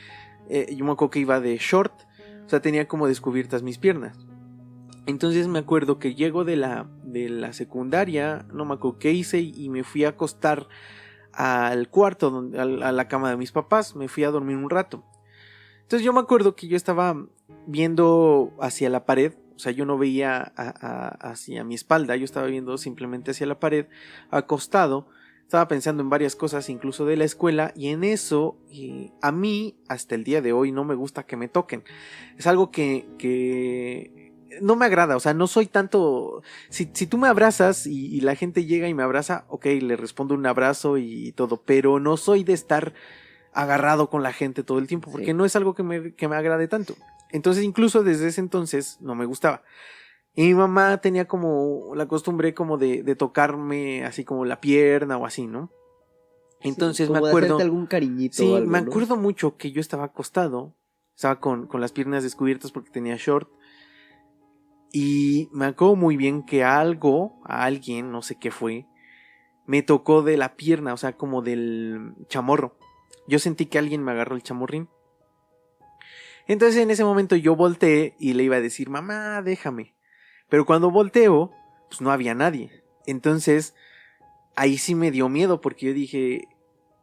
C: yo me acuerdo que iba de short, o sea, tenía como descubiertas mis piernas. Entonces me acuerdo que llego de la secundaria, no me acuerdo qué hice, y me fui a acostar al cuarto, a la cama de mis papás, me fui a dormir un rato. Entonces yo me acuerdo que yo estaba viendo hacia la pared, o sea, yo no veía hacia mi espalda, yo estaba viendo simplemente hacia la pared, acostado, estaba pensando en varias cosas, incluso de la escuela, y en eso, a mí, hasta el día de hoy, no me gusta que me toquen. Es algo que no me agrada, o sea, no soy tanto... Si tú me abrazas y la gente llega y me abraza, ok, le respondo un abrazo y todo, pero no soy de estar agarrado con la gente todo el tiempo, porque
D: Sí.
C: no es algo que me agrade tanto. Entonces, incluso desde ese entonces no me gustaba. Y mi mamá tenía como la costumbre como de tocarme así como la pierna o así, ¿no? Entonces
D: Sí,
C: me
D: como de hacerte
C: acuerdo...
D: algún cariñito o
C: Sí,
D: algo,
C: me
D: ¿no?
C: acuerdo mucho que yo estaba acostado, estaba con las piernas descubiertas porque tenía short. Y me acuerdo muy bien que a alguien, no sé qué fue, me tocó de la pierna, o sea, como del chamorro. Yo sentí que alguien me agarró el chamorrín. Entonces en ese momento yo volteé y le iba a decir, mamá, déjame. Pero cuando volteo, pues no había nadie. Entonces ahí sí me dio miedo porque yo dije,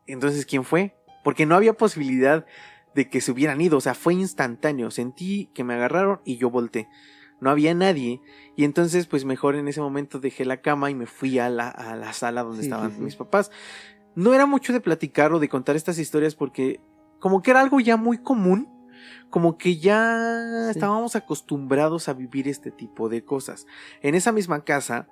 C: entonces ¿quién fue? Porque no había posibilidad de que se hubieran ido, o sea, fue instantáneo. Sentí que me agarraron y yo volteé. No había nadie y entonces pues mejor en ese momento dejé la cama y me fui a la sala donde
D: Sí,
C: estaban
D: sí, sí.
C: mis papás. No era mucho de platicar o de contar estas historias porque como que era algo ya muy común, como que ya
D: Sí.
C: estábamos acostumbrados a vivir este tipo de cosas. En esa misma casa,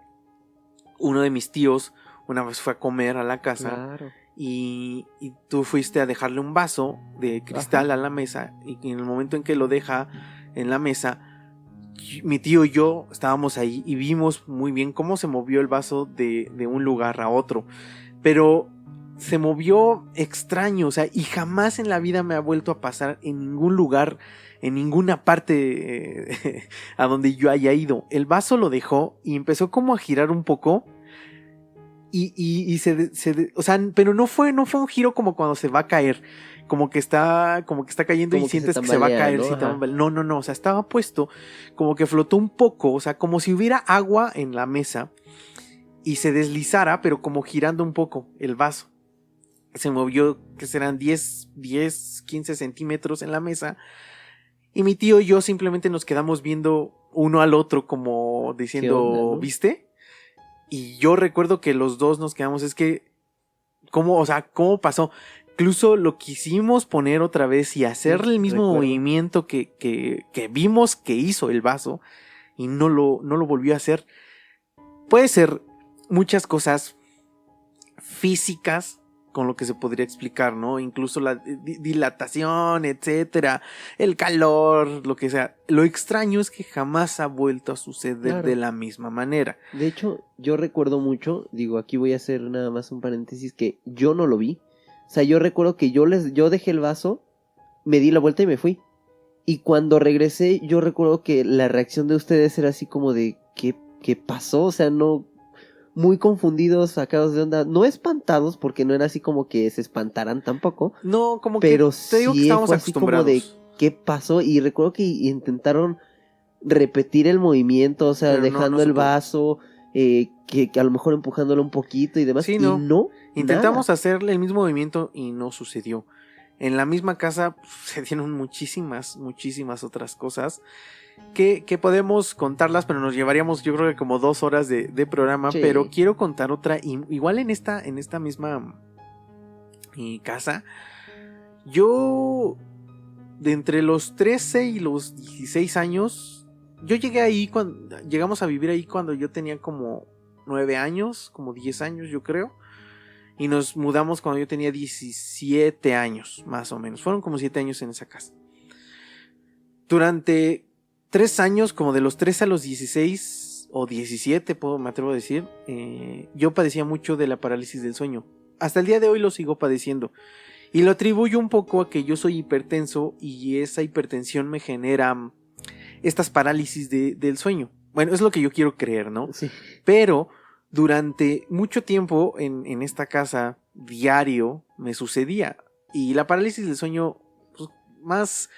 C: uno de mis tíos una vez fue a comer a la casa
D: Claro.
C: y tú fuiste a dejarle un vaso de cristal a la mesa y en el momento en que lo deja en la mesa, mi tío y yo estábamos ahí y vimos muy bien cómo se movió el vaso de un lugar a otro, pero se movió extraño, o sea, y jamás en la vida me ha vuelto a pasar en ningún lugar, en ninguna parte a donde yo haya ido. El vaso lo dejó y empezó como a girar un poco. Y o sea, pero no fue un giro como cuando se va a caer, como que está cayendo
D: Como
C: y
D: que se
C: sientes que se va a
D: tambalea,
C: caer,
D: ¿no?
C: sí,
D: Ajá.
C: no, o sea, estaba puesto, como que flotó un poco, o sea, como si hubiera agua en la mesa y se deslizara, pero como girando un poco el vaso. Se movió, que serán 10, 15 centímetros en la mesa, y mi tío y yo simplemente nos quedamos viendo uno al otro como diciendo,
D: ¿Qué onda, no?
C: ¿viste? Y yo recuerdo que los dos nos quedamos, es que, ¿cómo pasó? Incluso lo quisimos poner otra vez y hacer
D: Sí,
C: el mismo
D: recuerdo.
C: movimiento que vimos que hizo el vaso y no lo volvió a hacer. Puede ser muchas cosas físicas con lo que se podría explicar, ¿no? Incluso la dilatación, etcétera, el calor, lo que sea. Lo extraño es que jamás ha vuelto a suceder
D: Claro.
C: de la misma manera.
D: De hecho, yo recuerdo mucho, digo, aquí voy a hacer nada más un paréntesis, que yo no lo vi. O sea, yo recuerdo que yo dejé el vaso, me di la vuelta y me fui. Y cuando regresé, yo recuerdo que la reacción de ustedes era así como de, ¿qué pasó? O sea, no, muy confundidos, sacados de onda, no espantados, porque no era así como que se espantaran tampoco,
C: No, como
D: pero
C: que te digo que
D: sí
C: estábamos
D: fue así como de,
C: acostumbrados.
D: ¿qué pasó? Y recuerdo que intentaron repetir el movimiento, o sea,
C: Pero no,
D: dejando
C: no se
D: el
C: puede.
D: vaso, que a lo mejor empujándolo un poquito y demás.
C: Sí,
D: y
C: no.
D: no,
C: Intentamos
D: nada.
C: hacerle el mismo movimiento y no sucedió. En la misma casa se dieron muchísimas otras cosas que podemos contarlas, pero nos llevaríamos yo creo que como 2 horas de programa,
D: Sí.
C: pero quiero contar otra, igual en esta misma casa. Yo, de entre los 13 y los 16 años, yo llegué ahí, llegamos a vivir ahí cuando yo tenía como 9 años, como 10 años yo creo. Y nos mudamos cuando yo tenía 17 años, más o menos. Fueron como 7 años en esa casa. Durante 3 años, como de los 13 a los 16 o 17, me atrevo a decir, yo padecía mucho de la parálisis del sueño. Hasta el día de hoy lo sigo padeciendo. Y lo atribuyo un poco a que yo soy hipertenso y esa hipertensión me genera estas parálisis del sueño. Bueno, es lo que yo quiero creer, ¿no?
D: Sí.
C: Pero durante mucho tiempo en esta casa, diario, me sucedía. Y la parálisis del sueño, pues, más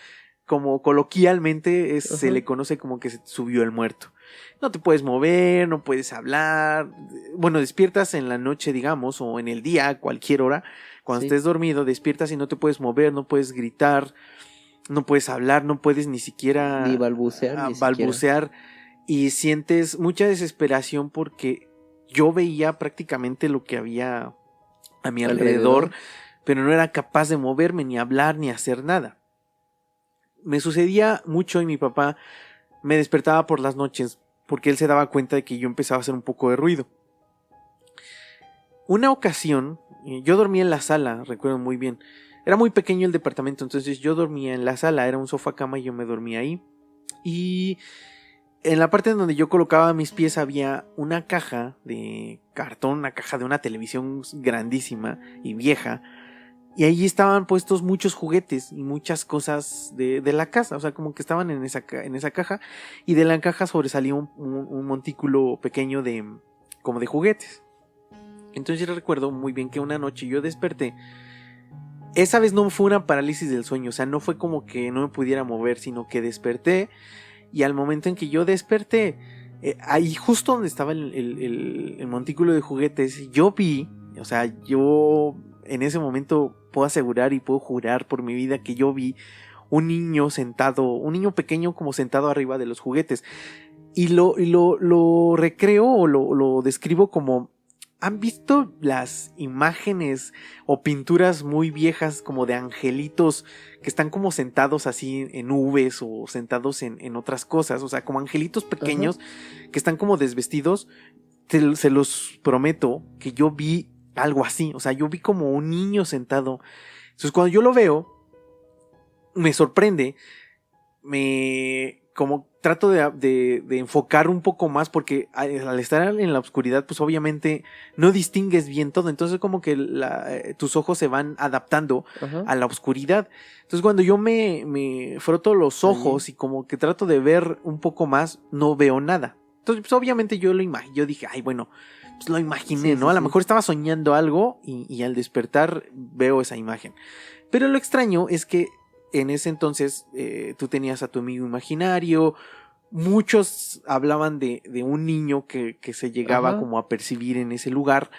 C: como coloquialmente, se le conoce como que se te subió el muerto. No te puedes mover, no puedes hablar. Bueno, despiertas en la noche, digamos, o en el día, a cualquier hora. Cuando
D: Sí.
C: estés dormido, despiertas y no te puedes mover, no puedes gritar, no puedes hablar, no puedes ni siquiera
D: Ni balbucear, ni
C: balbucear. Y sientes mucha desesperación porque yo veía prácticamente lo que había a mi alrededor, pero no era capaz de moverme, ni hablar, ni hacer nada. Me sucedía mucho y mi papá me despertaba por las noches porque él se daba cuenta de que yo empezaba a hacer un poco de ruido. Una ocasión, yo dormía en la sala, recuerdo muy bien. Era muy pequeño el departamento, entonces yo dormía en la sala, era un sofá cama y yo me dormía ahí. Y en la parte donde yo colocaba mis pies había una caja de cartón, una caja de una televisión grandísima y vieja. Y ahí estaban puestos muchos juguetes y muchas cosas de la casa. O sea, como que estaban en esa caja. Y de la caja sobresalía un montículo pequeño como de juguetes. Entonces yo recuerdo muy bien que una noche yo desperté. Esa vez no fue una parálisis del sueño. O sea, no fue como que no me pudiera mover, sino que desperté. Y al momento en que yo desperté, ahí justo donde estaba el montículo de juguetes, yo vi, o sea, yo en ese momento puedo asegurar y puedo jurar por mi vida que yo vi un niño pequeño como sentado arriba de los juguetes. Y lo recreo o lo describo como, ¿han visto las imágenes o pinturas muy viejas como de angelitos que están como sentados así en nubes o sentados en otras cosas? O sea, como angelitos pequeños que están como desvestidos. Se los prometo que yo vi algo así. O sea, yo vi como un niño sentado. Entonces cuando yo lo veo, me sorprende. Como trato de enfocar un poco más porque al estar en la oscuridad pues obviamente no distingues bien todo, entonces como que tus ojos se van adaptando a la oscuridad. Entonces cuando yo me froto los ojos y como que trato de ver un poco más, no veo nada. Entonces pues obviamente yo dije, ay bueno, pues lo imaginé,
D: sí,
C: ¿no?
D: Sí,
C: a lo mejor estaba soñando algo y al despertar veo esa imagen. Pero lo extraño es que en ese entonces tú tenías a tu amigo imaginario. Muchos hablaban de un niño que se llegaba como a percibir en ese lugar.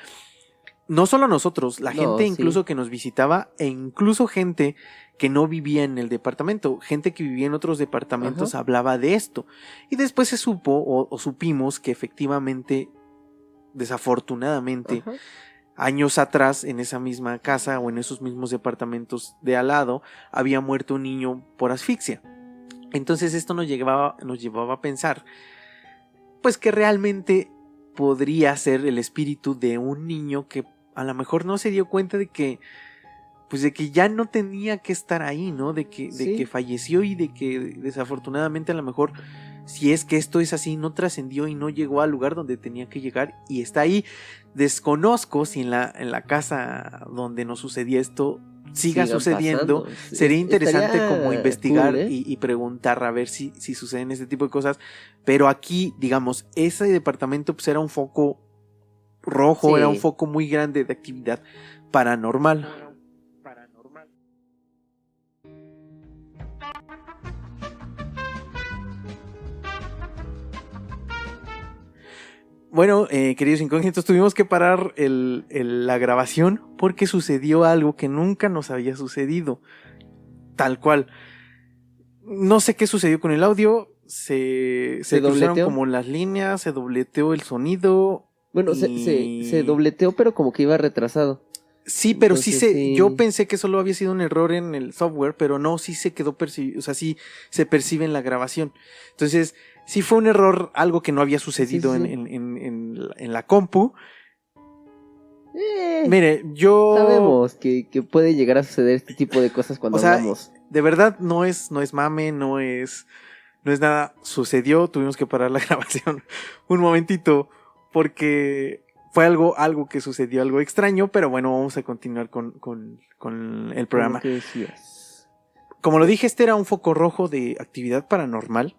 C: No solo nosotros, la gente incluso que nos visitaba e incluso gente que no vivía en el departamento, gente que vivía en otros departamentos hablaba de esto. Y después se supo o supimos que efectivamente, desafortunadamente, años atrás en esa misma casa o en esos mismos departamentos de al lado había muerto un niño por asfixia. Entonces esto nos llevaba a pensar pues que realmente podría ser el espíritu de un niño que a lo mejor no se dio cuenta de que ya no tenía que estar ahí, ¿no? De que falleció y de que desafortunadamente a lo mejor, si es que esto es así, no trascendió y no llegó al lugar donde tenía que llegar y está ahí. Desconozco si en la casa donde nos sucedía esto siga sucediendo.
D: Pasando.
C: Sería interesante
D: Estaría
C: como investigar
D: cool,
C: y preguntar a ver si suceden este tipo de cosas. Pero aquí, digamos, ese departamento pues era un foco rojo, era un foco muy grande de actividad paranormal. Bueno, queridos incógnitos, tuvimos que parar la grabación porque sucedió algo que nunca nos había sucedido. Tal cual. No sé qué sucedió con el audio. Se cruzaron
D: dobleteó?
C: como las líneas, se dobleteó el sonido.
D: Bueno, se dobleteó, pero como que iba retrasado.
C: Sí, pero
D: Entonces, sí.
C: yo pensé que solo había sido un error en el software, pero no, sí se quedó o sea, sí se percibe en la grabación. Entonces, sí fue un error, algo que no había sucedido
D: Sí.
C: en la compu.
D: Eh,
C: Mire, yo...
D: Sabemos que puede llegar a suceder este tipo de cosas cuando
C: O sea,
D: hablamos.
C: de verdad no es mame, no es nada. Sucedió, tuvimos que parar la grabación un momentito porque fue algo que sucedió, algo extraño, pero bueno, vamos a continuar con el programa.
D: Como que decías.
C: Como lo dije, este era un foco rojo de actividad paranormal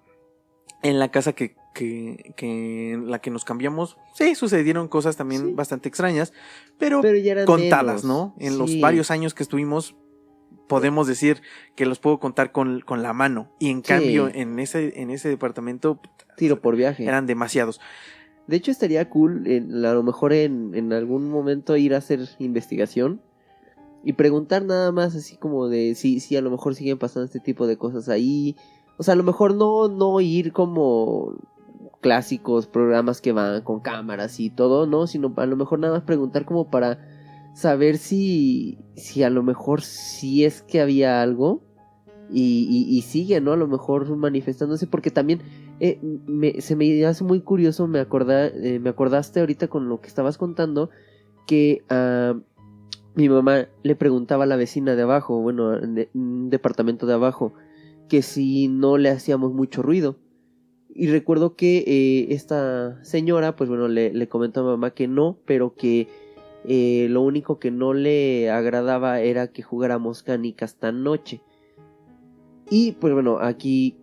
C: en la casa que en la que nos cambiamos. Sí, sucedieron cosas también
D: Sí.
C: bastante extrañas, pero
D: ya eran
C: contadas,
D: menos.
C: ¿no? En los
D: Sí.
C: varios años que estuvimos, podemos decir que los puedo contar con la mano. Y en
D: Sí.
C: cambio, en ese departamento
D: Tiro por viaje.
C: eran demasiados.
D: De hecho, estaría cool, a lo mejor en algún momento ir a hacer investigación y preguntar nada más así como de si a lo mejor siguen pasando este tipo de cosas ahí. O sea, a lo mejor no ir como clásicos programas que van con cámaras y todo, ¿no? Sino a lo mejor nada más preguntar como para saber si a lo mejor sí es que había algo y sigue, ¿no? A lo mejor manifestándose, porque también se me hace muy curioso, me acordaste ahorita con lo que estabas contando, que mi mamá le preguntaba a la vecina de abajo, bueno, un departamento de abajo, que si no le hacíamos mucho ruido. Y recuerdo que esta señora, pues bueno, le comentó a mi mamá que no, pero que lo único que no le agradaba era que jugáramos canicas tan noche. Y pues bueno, aquí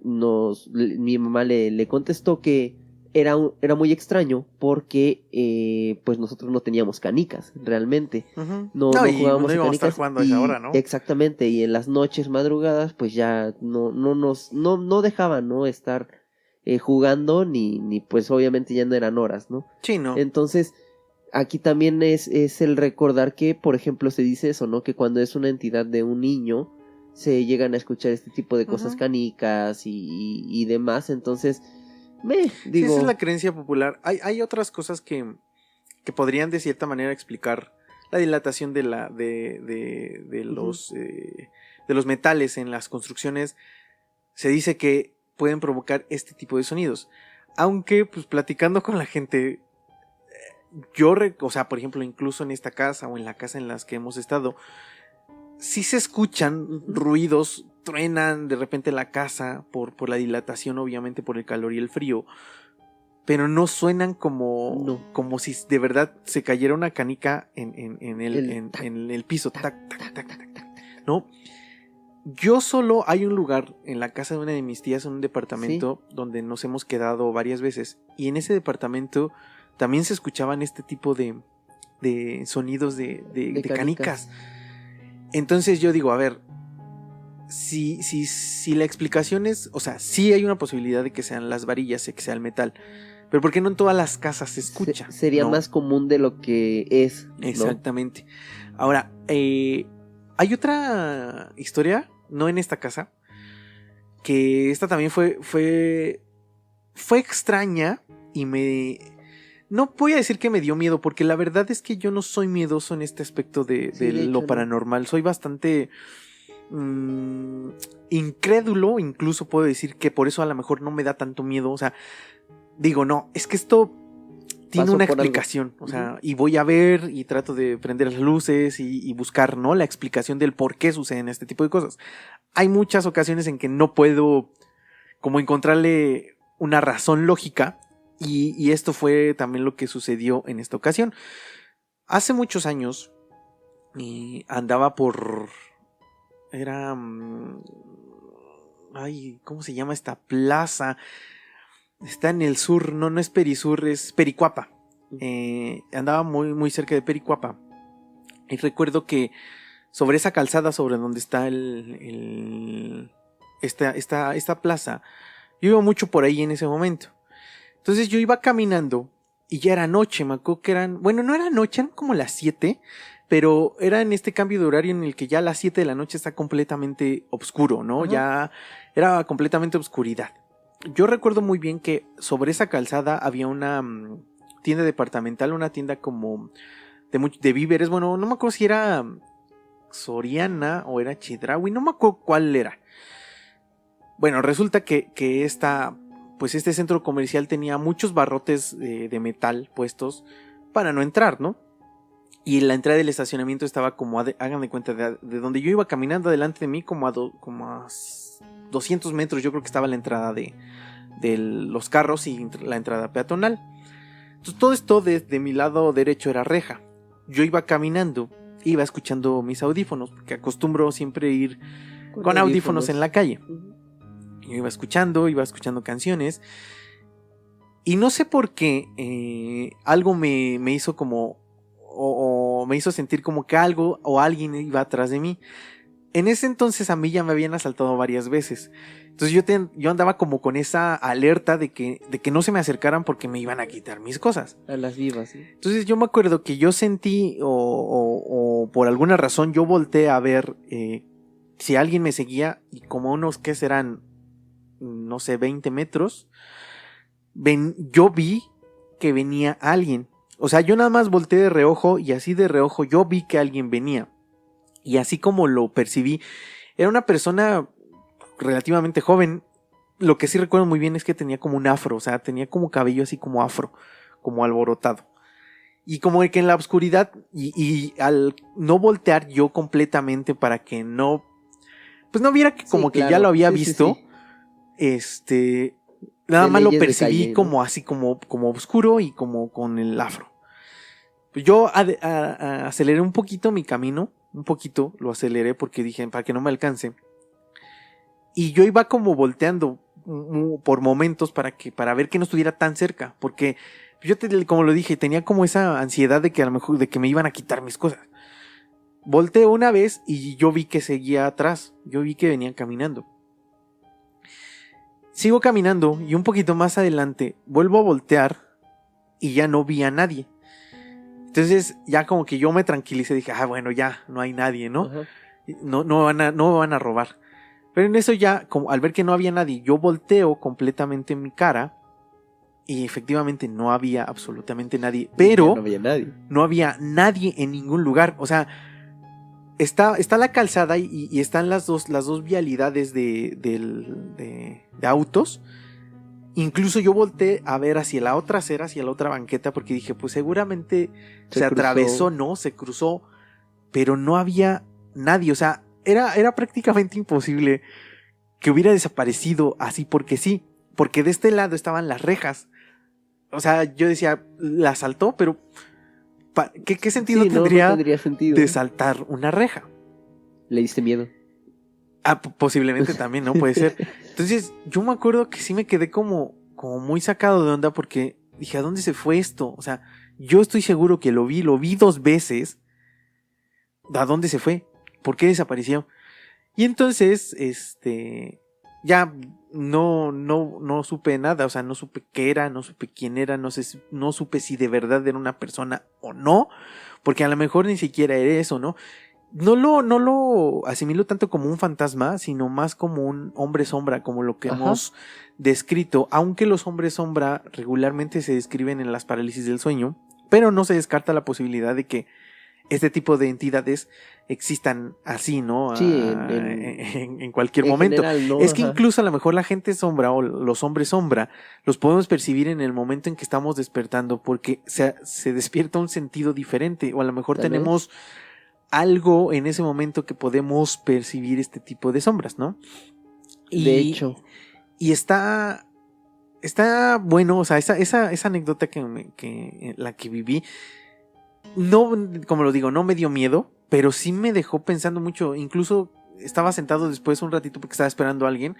D: mi mamá le contestó que era muy extraño porque pues nosotros no teníamos canicas realmente.
C: Ujú.
D: No
C: y
D: jugábamos
C: no
D: a
C: íbamos a estar
D: canicas
C: jugando a esa hora, ¿no?
D: exactamente, y en las noches madrugadas pues ya no dejaban, ¿no? Estar jugando ni pues obviamente ya no eran horas, ¿no?
C: Sí, no.
D: Entonces aquí también es el recordar que, por ejemplo, se dice eso, ¿no? Que cuando es una entidad de un niño se llegan a escuchar este tipo de cosas
C: Ujú.
D: canicas y demás. Entonces,
C: Sí,
D: digo,
C: esa es la creencia popular. Hay otras cosas que podrían de cierta manera explicar la dilatación de los metales en las construcciones. Se dice que pueden provocar este tipo de sonidos. Aunque, pues platicando con la gente, o sea, por ejemplo, incluso en esta casa o en la casa en las que hemos estado, sí se escuchan ruidos, truenan de repente la casa por la dilatación, obviamente por el calor y el frío, pero no suenan como si de verdad se cayera una canica en el piso. Tac, tac, tac, tac, tac. ¿No? Yo solo hay un lugar en la casa de una de mis tías, en un departamento donde nos hemos quedado varias veces, y en ese departamento también se escuchaban este tipo de sonidos de canicas. Entonces yo digo, a ver, si la explicación es, o sea, sí hay una posibilidad de que sean las varillas y que sea el metal, pero ¿por qué no en todas las casas se escucha?
D: Sería más común de lo que es, ¿no?
C: Exactamente. Ahora, hay otra historia, no en esta casa, que esta también fue extraña y no voy a decir que me dio miedo, porque la verdad es que yo no soy miedoso en este aspecto de lo paranormal. Soy bastante incrédulo, incluso puedo decir que por eso a lo mejor no me da tanto miedo. O sea, digo, no, es que esto tiene una explicación. O sea, y voy a ver y trato de prender las luces y buscar, ¿no? La explicación del por qué suceden este tipo de cosas. Hay muchas ocasiones en que no puedo como encontrarle una razón lógica. Y esto fue también lo que sucedió en esta ocasión. Hace muchos años andaba por... Era... ¿cómo se llama esta plaza? Está en el sur, no es Perisur, es Pericuapa. Andaba muy, muy cerca de Pericuapa. Y recuerdo que sobre esa calzada, sobre donde está esta plaza, yo iba mucho por ahí en ese momento. Entonces yo iba caminando y ya era noche, me acuerdo que bueno, no era noche, eran como las 7, pero era en este cambio de horario en el que ya a las 7 de la noche está completamente oscuro, ¿no?
D: Ajá.
C: Ya era completamente oscuridad. Yo recuerdo muy bien que sobre esa calzada había una tienda departamental, una tienda como de víveres, bueno, no me acuerdo si era Soriana o era Chedraui, no me acuerdo cuál era. Bueno, resulta que pues este centro comercial tenía muchos barrotes de metal puestos para no entrar, ¿no? Y la entrada del estacionamiento estaba como, hagan de cuenta, de donde yo iba caminando delante de mí, como a 200 metros, yo creo que estaba la entrada de los carros y la entrada peatonal. Entonces todo esto de mi lado derecho era reja. Yo iba caminando, iba escuchando mis audífonos, porque acostumbro siempre ir con audífonos en la calle.
D: Ujú.
C: Yo iba escuchando canciones. Y no sé por qué algo me hizo como... O me hizo sentir como que algo o alguien iba atrás de mí. En ese entonces a mí ya me habían asaltado varias veces. Entonces yo andaba como con esa alerta de que no se me acercaran porque me iban a quitar mis cosas.
D: A las vivas, ¿sí?
C: Entonces yo me acuerdo que yo sentí o por alguna razón yo volteé a ver si alguien me seguía y como unos que serán, no sé, 20 metros, yo vi que venía alguien. O sea, yo nada más volteé de reojo y así de reojo yo vi que alguien venía. Y así como lo percibí, era una persona relativamente joven. Lo que sí recuerdo muy bien es que tenía como un afro, o sea, tenía como cabello así como afro, como alborotado. Y como que en la oscuridad y al no voltear yo completamente para que no, pues no viera que como
D: Sí,
C: que ya
D: claro.
C: lo había
D: Sí,
C: visto,
D: sí.
C: nada
D: De
C: más lo
D: leyes de
C: percibí
D: calle, ¿no?
C: como así como oscuro y como con el afro. Pues yo aceleré un poquito mi camino, un poquito lo aceleré porque dije para que no me alcance. Y yo iba como volteando por momentos para ver que no estuviera tan cerca, porque yo como lo dije, tenía como esa ansiedad de que a lo mejor de que me iban a quitar mis cosas. Volteé una vez y yo vi que seguía atrás, yo vi que venían caminando. Sigo caminando y un poquito más adelante vuelvo a voltear y ya no vi a nadie. Entonces ya como que yo me tranquilicé, dije, bueno, ya no hay nadie, ¿no?
D: Ajá.
C: No me van a robar. Pero en eso ya, como al ver que no había nadie, yo volteo completamente mi cara y efectivamente no había absolutamente nadie. Pero
D: Ya no había nadie.
C: no había nadie en ningún lugar. O sea, está la calzada y están las dos vialidades de autos. Incluso yo volteé a ver hacia la otra acera, hacia la otra banqueta, porque dije, pues seguramente se atravesó, ¿no? Se cruzó, pero no había nadie. O sea, era prácticamente imposible que hubiera desaparecido así porque sí. Porque de este lado estaban las rejas. O sea, yo decía, la saltó, pero ¿qué sentido
D: Sí, no
C: tendría
D: tendría sentido.
C: de saltar una reja?
D: Le diste miedo.
C: Posiblemente también, ¿no? Puede ser. Entonces, yo me acuerdo que sí me quedé como muy sacado de onda porque dije, ¿a dónde se fue esto? O sea, yo estoy seguro que lo vi 2 veces. ¿A dónde se fue? ¿Por qué desapareció? Y entonces, ya no supe nada, o sea, no supe qué era, no supe quién era, no supe si de verdad era una persona o no, porque a lo mejor ni siquiera era eso, ¿no? No lo asimilo tanto como un fantasma, sino más como un hombre sombra, como lo que
D: Ajá.
C: hemos descrito, aunque los hombres sombra regularmente se describen en las parálisis del sueño, pero no se descarta la posibilidad de que este tipo de entidades existan así, ¿no?
D: Sí,
C: En cualquier
D: en
C: momento.
D: general, ¿no?
C: Es que
D: Ajá.
C: incluso a lo mejor la gente sombra o los hombres sombra los podemos percibir en el momento en que estamos despertando porque se despierta un sentido diferente o a lo mejor
D: Tal
C: tenemos algo en ese momento que podemos percibir este tipo de sombras, ¿no?
D: De hecho.
C: Y está bueno, o sea, esa anécdota la que viví, no, como lo digo, no me dio miedo, pero sí me dejó pensando mucho. Incluso estaba sentado después un ratito porque estaba esperando a alguien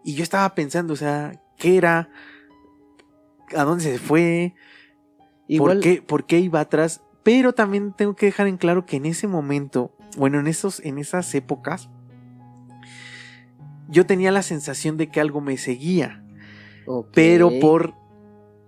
C: y yo estaba pensando, o sea, ¿qué era? ¿A dónde se fue?
D: Igual,
C: ¿Por qué iba atrás? Pero también tengo que dejar en claro que en ese momento, bueno, en esas épocas, yo tenía la sensación de que algo me seguía,
D: ok.
C: pero por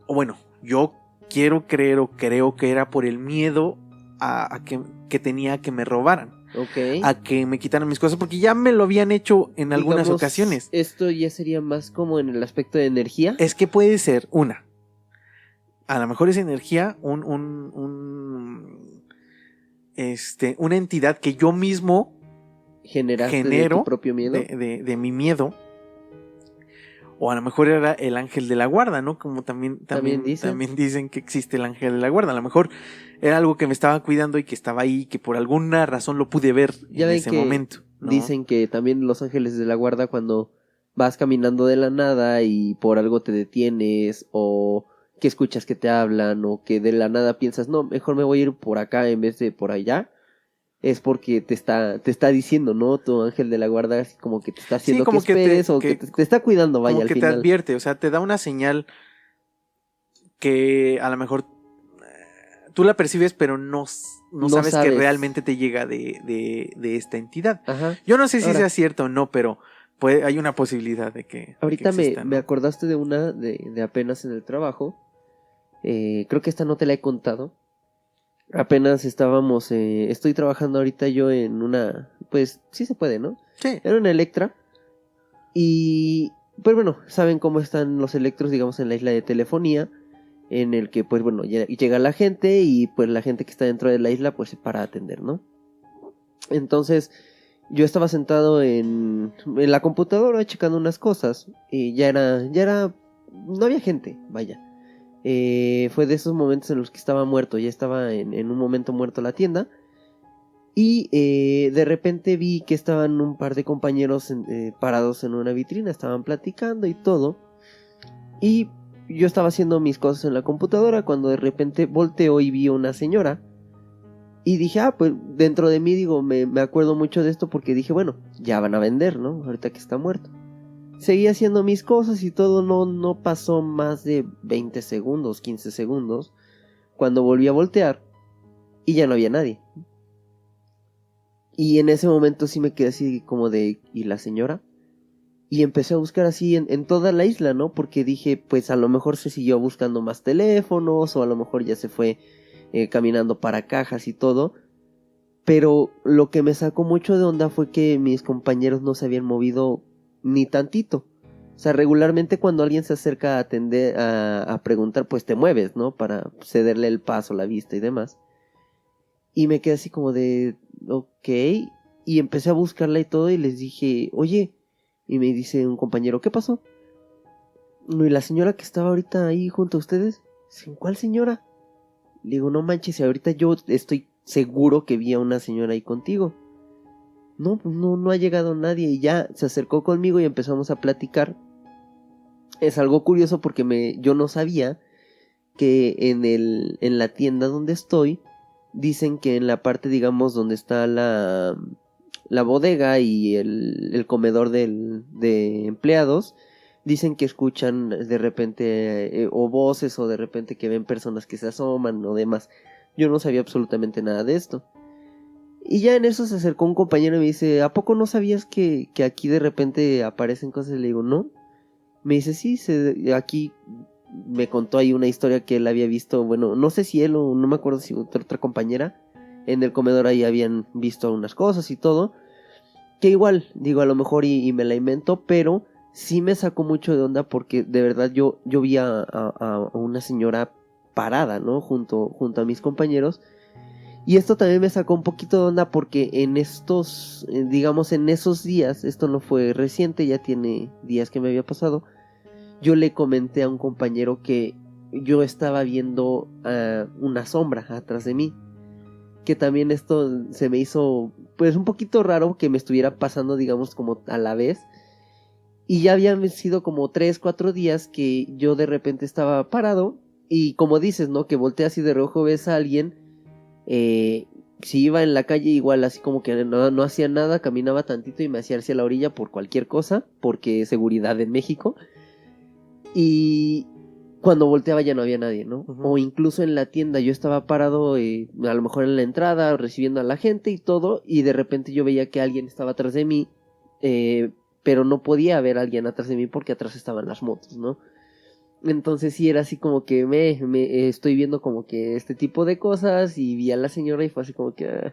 C: o bueno, yo quiero creer o creo que era por el miedo a que tenía que me robaran,
D: Ok.
C: a que me quitaran mis cosas, porque ya me lo habían hecho en algunas
D: Digamos,
C: ocasiones.
D: Esto ya sería más como en el aspecto de energía.
C: Es que puede ser a lo mejor es energía, una entidad que yo mismo
D: Generaste de
C: genero
D: tu propio miedo.
C: de mi miedo. O a lo mejor era el ángel de la guarda, ¿no? Como también dicen que existe el ángel de la guarda. A lo mejor era algo que me estaba cuidando y que estaba ahí, y que por alguna razón lo pude ver
D: Ya
C: en
D: ven
C: ese
D: que
C: momento, ¿no?
D: Dicen que también los ángeles de la guarda, cuando vas caminando de la nada y por algo te detienes, o que escuchas que te hablan, o que de la nada piensas, no, mejor me voy a ir por acá en vez de por allá, es porque te está diciendo, ¿no? Tu ángel de la guarda, así como que te está haciendo
C: Sí, como
D: que
C: que
D: esperes, o que te está cuidando, vaya,
C: como
D: al
C: que te
D: final.
C: advierte, o sea, te da una señal que a lo mejor tú la percibes, pero no sabes que realmente te llega de esta entidad.
D: Ajá.
C: Yo no sé si
D: Ahora,
C: sea cierto o no, pero hay una posibilidad de que
D: ahorita
C: exista,
D: me
C: ¿no?
D: acordaste de una de apenas en el trabajo. Creo que esta no te la he contado. Apenas estábamos, estoy trabajando ahorita yo en una, pues sí se puede, ¿no?
C: Sí.
D: Era una Electra. Y, pues bueno, saben cómo están los Electros, digamos, en la isla de telefonía, en el que, pues bueno, llega la gente y pues la gente que está dentro de la isla, pues se para a atender, ¿no? Entonces, yo estaba sentado en la computadora checando unas cosas y ya era, no había gente, vaya. Fue de esos momentos en los que estaba muerto, ya estaba en un momento muerto la tienda. Y de repente vi que estaban un par de compañeros parados en una vitrina, estaban platicando y todo. Y yo estaba haciendo mis cosas en la computadora cuando de repente volteo y vi a una señora. Y dije, pues dentro de mí digo, me acuerdo mucho de esto porque dije, bueno, ya van a vender, ¿no? Ahorita que está muerto. Seguí haciendo mis cosas y todo, no pasó más de 20 segundos, 15 segundos, cuando volví a voltear y ya no había nadie. Y en ese momento sí me quedé así como de, ¿y la señora? Y empecé a buscar así en toda la isla, ¿no? Porque dije, pues a lo mejor se siguió buscando más teléfonos, o a lo mejor ya se fue caminando para cajas y todo. Pero lo que me sacó mucho de onda fue que mis compañeros no se habían movido ni tantito. O sea, regularmente cuando alguien se acerca a atender, a preguntar, pues te mueves, ¿no? Para cederle el paso, la vista y demás. Y me quedé así como de, ok. Y empecé a buscarla y todo y les dije, oye. Y me dice un compañero, ¿qué pasó? No, y la señora que estaba ahorita ahí junto a ustedes. Dicen, ¿cuál señora? Le digo, no manches, ahorita yo estoy seguro que vi a una señora ahí contigo. No, pues no ha llegado nadie. Y ya se acercó conmigo y empezamos a platicar. Es algo curioso porque yo no sabía que en la tienda donde estoy, dicen que en la parte, digamos, donde está la bodega y el comedor de empleados, dicen que escuchan de repente o voces, o de repente que ven personas que se asoman o demás. Yo no sabía absolutamente nada de esto. Y ya en eso se acercó un compañero y me dice, ¿a poco no sabías que aquí de repente aparecen cosas? Le digo, no. Me dice, sí, aquí me contó ahí una historia que él había visto, bueno, no sé si él o no me acuerdo si otra compañera, en el comedor ahí habían visto unas cosas y todo, que igual, digo, a lo mejor y me la invento, pero sí me sacó mucho de onda porque de verdad yo vi a una señora parada, ¿no? Junto a mis compañeros. Y esto también me sacó un poquito de onda porque en estos, digamos, en esos días, esto no fue reciente, ya tiene días que me había pasado, yo le comenté a un compañero que yo estaba viendo una sombra atrás de mí. Que también esto se me hizo pues un poquito raro que me estuviera pasando, digamos, como a la vez. Y ya habían sido como 3-4 días que yo de repente estaba parado. Y como dices, ¿no? Que volteas y de reojo ves a alguien. Si iba en la calle igual así como que no hacía nada, caminaba tantito y me hacía hacia la orilla por cualquier cosa, porque seguridad en México. Y cuando volteaba ya no había nadie, ¿no?
C: Uh-huh.
D: O incluso en la tienda yo estaba parado, a lo mejor en la entrada, recibiendo a la gente y todo, y de repente yo veía que alguien estaba atrás de mí, pero no podía haber alguien atrás de mí porque atrás estaban las motos, ¿no? Entonces sí era así como que me estoy viendo como que este tipo de cosas y vi a la señora y fue así como que...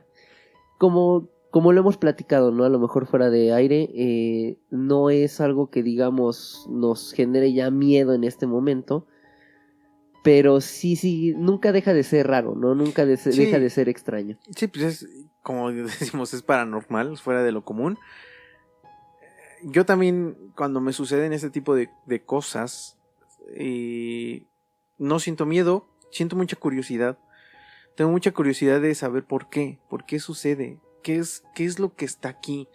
D: como lo hemos platicado, ¿no? A lo mejor fuera de aire, no es algo que digamos nos genere ya miedo en este momento, pero sí, nunca deja de ser raro, ¿no? Nunca
C: Sí.
D: deja de ser extraño.
C: Sí, pues es, como decimos, es paranormal, es fuera de lo común. Yo también, cuando me suceden este tipo de cosas, no siento miedo, siento mucha curiosidad. Tengo mucha curiosidad de saber por qué sucede, qué es lo que está aquí.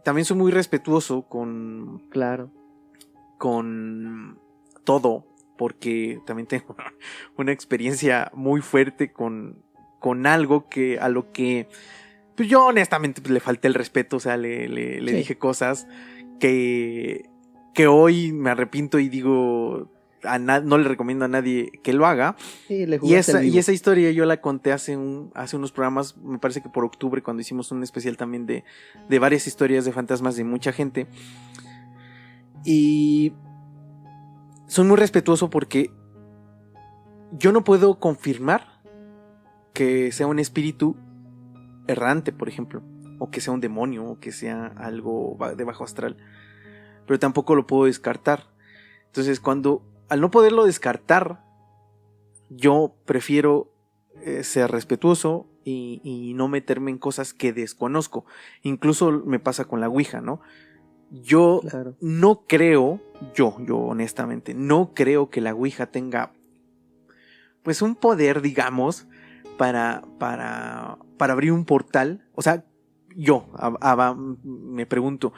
C: También soy muy respetuoso
D: Claro.
C: con todo, porque también tengo una experiencia muy fuerte con algo a lo que pues yo honestamente pues, le falté el respeto, o sea, le
D: Sí.
C: dije cosas que hoy me arrepiento y digo, no le recomiendo a nadie que lo haga.
D: Sí, le
C: Y
D: jugaste al vivo.
C: esa historia yo la conté hace unos programas, me parece que por octubre, cuando hicimos un especial también de varias historias de fantasmas de mucha gente. Y soy muy respetuoso porque yo no puedo confirmar que sea un espíritu errante, por ejemplo, o que sea un demonio, o que sea algo de bajo astral, pero tampoco lo puedo descartar. Entonces, al no poderlo descartar, yo prefiero ser respetuoso y no meterme en cosas que desconozco. Incluso me pasa con la Ouija, ¿no? Yo
D: Claro.
C: no creo, yo honestamente, no creo que la Ouija tenga pues un poder, digamos, para abrir un portal. O sea, yo me pregunto,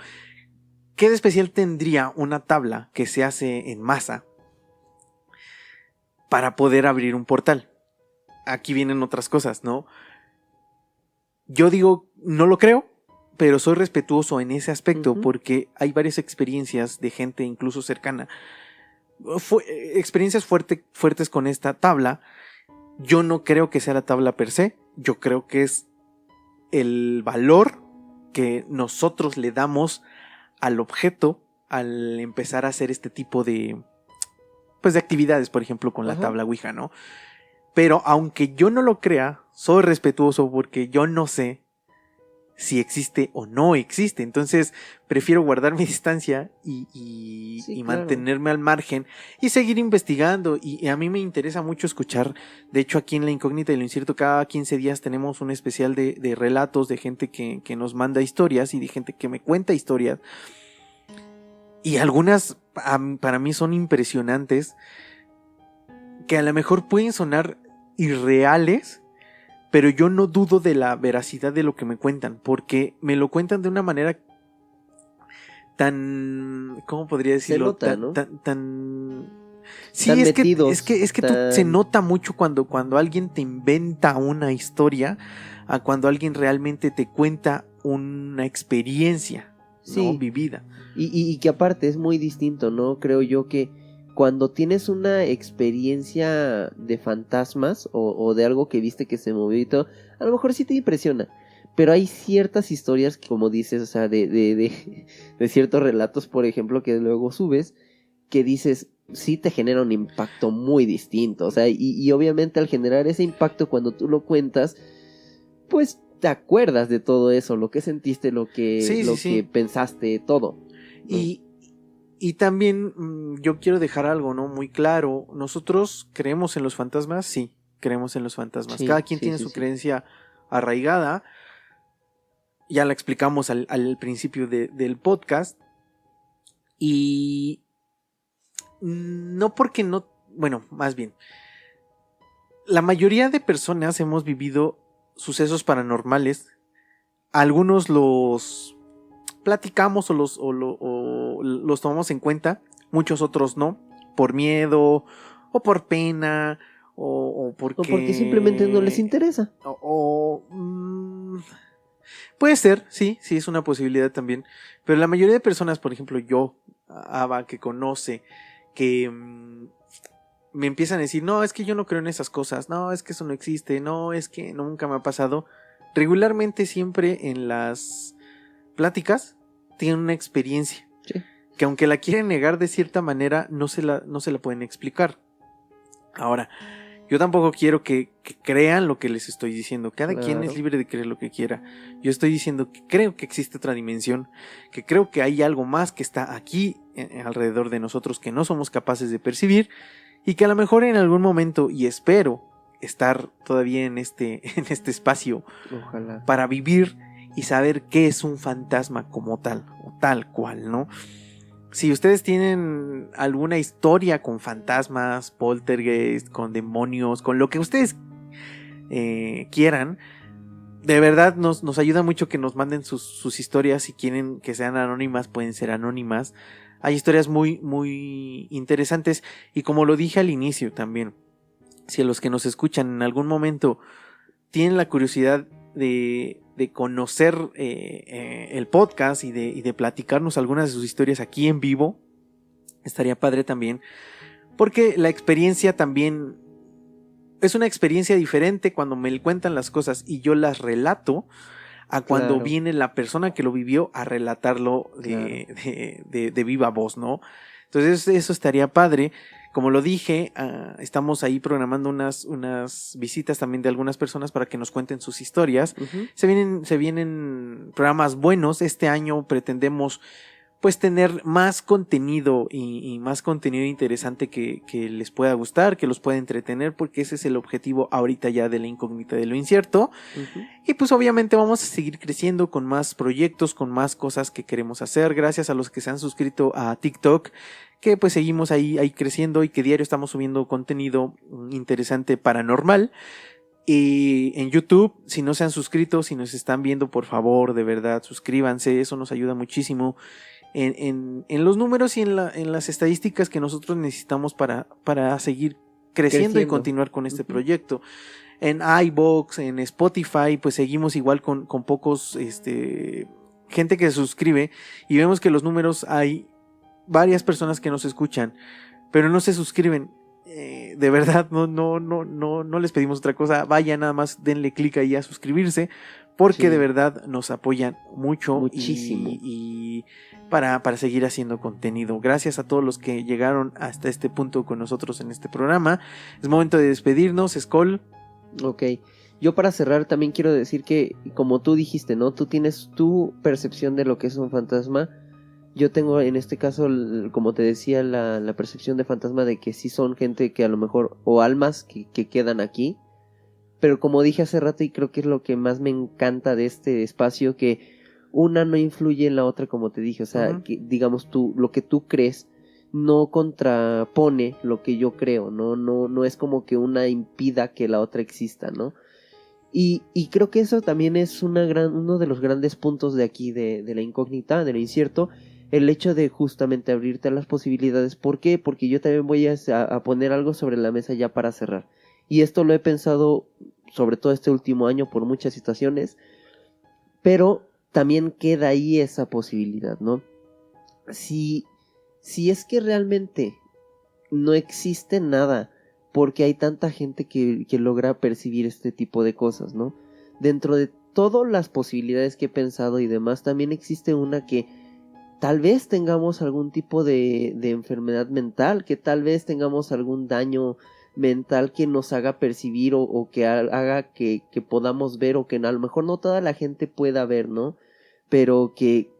C: ¿qué de especial tendría una tabla que se hace en masa para poder abrir un portal? Aquí vienen otras cosas, ¿no? Yo digo, no lo creo, pero soy respetuoso en ese aspecto porque hay varias experiencias de gente incluso cercana. Experiencias fuertes con esta tabla. Yo no creo que sea la tabla per se, yo creo que es el valor que nosotros le damos al objeto al empezar a hacer este tipo de pues de actividades, por ejemplo, con la tabla Ouija, ¿no? Pero aunque yo no lo crea, soy respetuoso porque yo no sé si existe o no existe. Entonces prefiero guardar mi distancia y mantenerme al margen y seguir investigando. Y a mí me interesa mucho escuchar. De hecho, aquí en La Incógnita y lo Incierto, cada 15 días tenemos un especial de relatos de gente que nos manda historias y de gente que me cuenta historias. Y algunas para mí son impresionantes, que a lo mejor pueden sonar irreales, pero yo no dudo de la veracidad de lo que me cuentan, porque me lo cuentan de una manera tan, ¿cómo podría decirlo?
D: Se nota,
C: tan,
D: ¿no?
C: tan... Sí,
D: tan
C: es
D: metidos,
C: que se nota mucho cuando alguien te inventa una historia a cuando alguien realmente te cuenta una experiencia, ¿no? Vivida.
D: Y que aparte es muy distinto, ¿no? Creo yo que cuando tienes una experiencia de fantasmas o de algo que viste que se movió y todo, a lo mejor sí te impresiona. Pero hay ciertas historias, como dices, o sea, de ciertos relatos, por ejemplo, que luego subes, que dices, sí te genera un impacto muy distinto. O sea, y obviamente al generar ese impacto cuando tú lo cuentas, pues te acuerdas de todo eso, lo que sentiste, lo que pensaste, todo, ¿no?
C: Y también yo quiero dejar algo, ¿no? Muy claro. ¿Nosotros creemos en los fantasmas? Sí, creemos en los fantasmas. Cada quien tiene su creencia arraigada. Ya la explicamos al principio del podcast. Y no porque no... Bueno, más bien. La mayoría de personas hemos vivido sucesos paranormales. Algunos los platicamos o los tomamos en cuenta, muchos otros no, por miedo o por pena o porque
D: simplemente no les interesa.
C: Puede ser, sí, es una posibilidad también, pero la mayoría de personas, por ejemplo yo, Ava, que conoce, que me empiezan a decir, no, es que yo no creo en esas cosas, no, es que eso no existe, no, es que nunca me ha pasado. Regularmente siempre en las pláticas tienen una experiencia.
D: Sí.
C: que aunque la quieren negar de cierta manera, no se la pueden explicar. Ahora, yo tampoco quiero que crean lo que les estoy diciendo. Cada quien es
D: Claro.
C: libre de creer lo que quiera. Yo estoy diciendo que creo que existe otra dimensión, que creo que hay algo más que está aquí alrededor de nosotros que no somos capaces de percibir y que a lo mejor en algún momento, y espero estar todavía en este espacio
D: Ojalá.
C: para vivir y saber qué es un fantasma como tal, o tal cual, ¿no? Si ustedes tienen alguna historia con fantasmas, poltergeist, con demonios, con lo que ustedes quieran, de verdad nos ayuda mucho que nos manden sus historias. Si quieren que sean anónimas, pueden ser anónimas. Hay historias muy, muy interesantes. Y como lo dije al inicio también, si a los que nos escuchan en algún momento tienen la curiosidad de conocer el podcast y de platicarnos algunas de sus historias aquí en vivo, estaría padre también, porque la experiencia también es una experiencia diferente cuando me cuentan las cosas y yo las relato a cuando
D: Claro.
C: viene la persona que lo vivió a relatarlo de viva voz, ¿no? Entonces eso estaría padre. Como lo dije, estamos ahí programando unas visitas también de algunas personas para que nos cuenten sus historias.
D: Ujú.
C: Se vienen programas buenos. Este año pretendemos pues tener más contenido y más contenido interesante que les pueda gustar, que los pueda entretener, porque ese es el objetivo ahorita ya de la incógnita de lo incierto.
D: Ujú.
C: Y pues obviamente vamos a seguir creciendo con más proyectos, con más cosas que queremos hacer, gracias a los que se han suscrito a TikTok, que pues seguimos ahí creciendo y que diario estamos subiendo contenido interesante paranormal. Y en YouTube, si no se han suscrito, si nos están viendo, por favor, de verdad, suscríbanse, eso nos ayuda muchísimo en los números y en las estadísticas que nosotros necesitamos para seguir creciendo y continuar con este proyecto. En iVoox, en Spotify, pues seguimos igual con pocos gente que se suscribe y vemos que los números hay varias personas que nos escuchan, pero no se suscriben. De verdad, no les pedimos otra cosa. Vayan, nada más denle clic ahí a suscribirse, porque
D: Sí.
C: de verdad nos apoyan mucho.
D: Muchísimo.
C: Y para seguir haciendo contenido. Gracias a todos los que llegaron hasta este punto con nosotros en este programa. Es momento de despedirnos, Skol.
D: Ok. Yo para cerrar también quiero decir que, como tú dijiste, ¿no? Tú tienes tu percepción de lo que es un fantasma. Yo tengo en este caso, como te decía, la percepción de fantasma de que sí son gente que a lo mejor, o almas que quedan aquí. Pero como dije hace rato, y creo que es lo que más me encanta de este espacio, que una no influye en la otra, como te dije. O sea,
C: Ujú.
D: que, digamos, lo que tú crees no contrapone lo que yo creo, no es como que una impida que la otra exista, ¿no? Y creo que eso también es uno de los grandes puntos de aquí, de la incógnita, de lo incierto, el hecho de justamente abrirte a las posibilidades. ¿Por qué? Porque yo también voy a poner algo sobre la mesa ya para cerrar. Y esto lo he pensado sobre todo este último año por muchas situaciones, pero también queda ahí esa posibilidad, ¿no? Si es que realmente no existe nada, porque hay tanta gente que logra percibir este tipo de cosas, ¿no? Dentro de todas las posibilidades que he pensado y demás, también existe una que tal vez tengamos algún tipo de enfermedad mental, que tal vez tengamos algún daño mental que nos haga percibir o que haga que podamos ver, o que a lo mejor no toda la gente pueda ver, ¿no? Pero que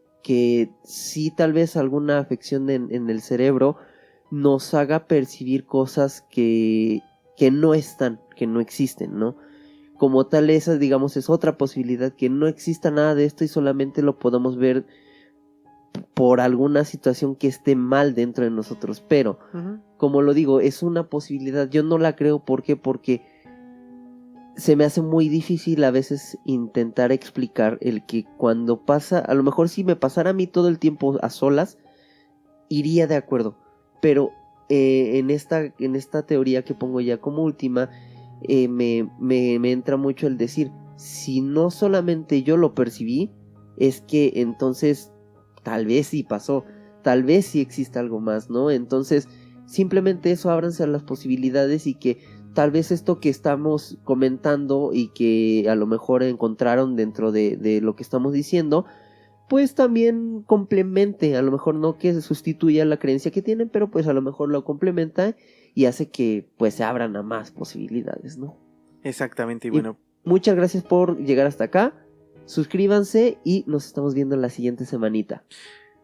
D: sí, tal vez alguna afección en el cerebro nos haga percibir cosas que no están, que no existen, ¿no? Como tal, esa, digamos, es otra posibilidad, que no exista nada de esto y solamente lo podamos ver por alguna situación que esté mal dentro de nosotros. Pero, como lo digo, es una posibilidad. Yo no la creo. ¿Por qué? Porque se me hace muy difícil a veces intentar explicar el que cuando pasa, a lo mejor si me pasara a mí todo el tiempo a solas, iría de acuerdo. Pero en esta teoría que pongo ya como última, me entra mucho el decir, si no solamente yo lo percibí, es que entonces tal vez sí pasó, tal vez sí existe algo más, ¿no? Entonces simplemente eso, ábranse a las posibilidades, y que tal vez esto que estamos comentando y que a lo mejor encontraron dentro de lo que estamos diciendo, pues también complemente, a lo mejor no que sustituya la creencia que tienen, pero pues a lo mejor lo complementa y hace que pues se abran a más posibilidades, ¿no?
C: Exactamente, y
D: Y
C: bueno,
D: muchas gracias por llegar hasta acá. Suscríbanse y nos estamos viendo la siguiente semanita.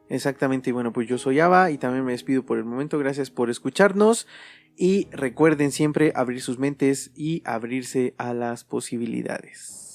C: exactamente, y bueno, pues yo soy Ava y también me despido por el momento. Gracias por escucharnos y recuerden siempre abrir sus mentes y abrirse a las posibilidades.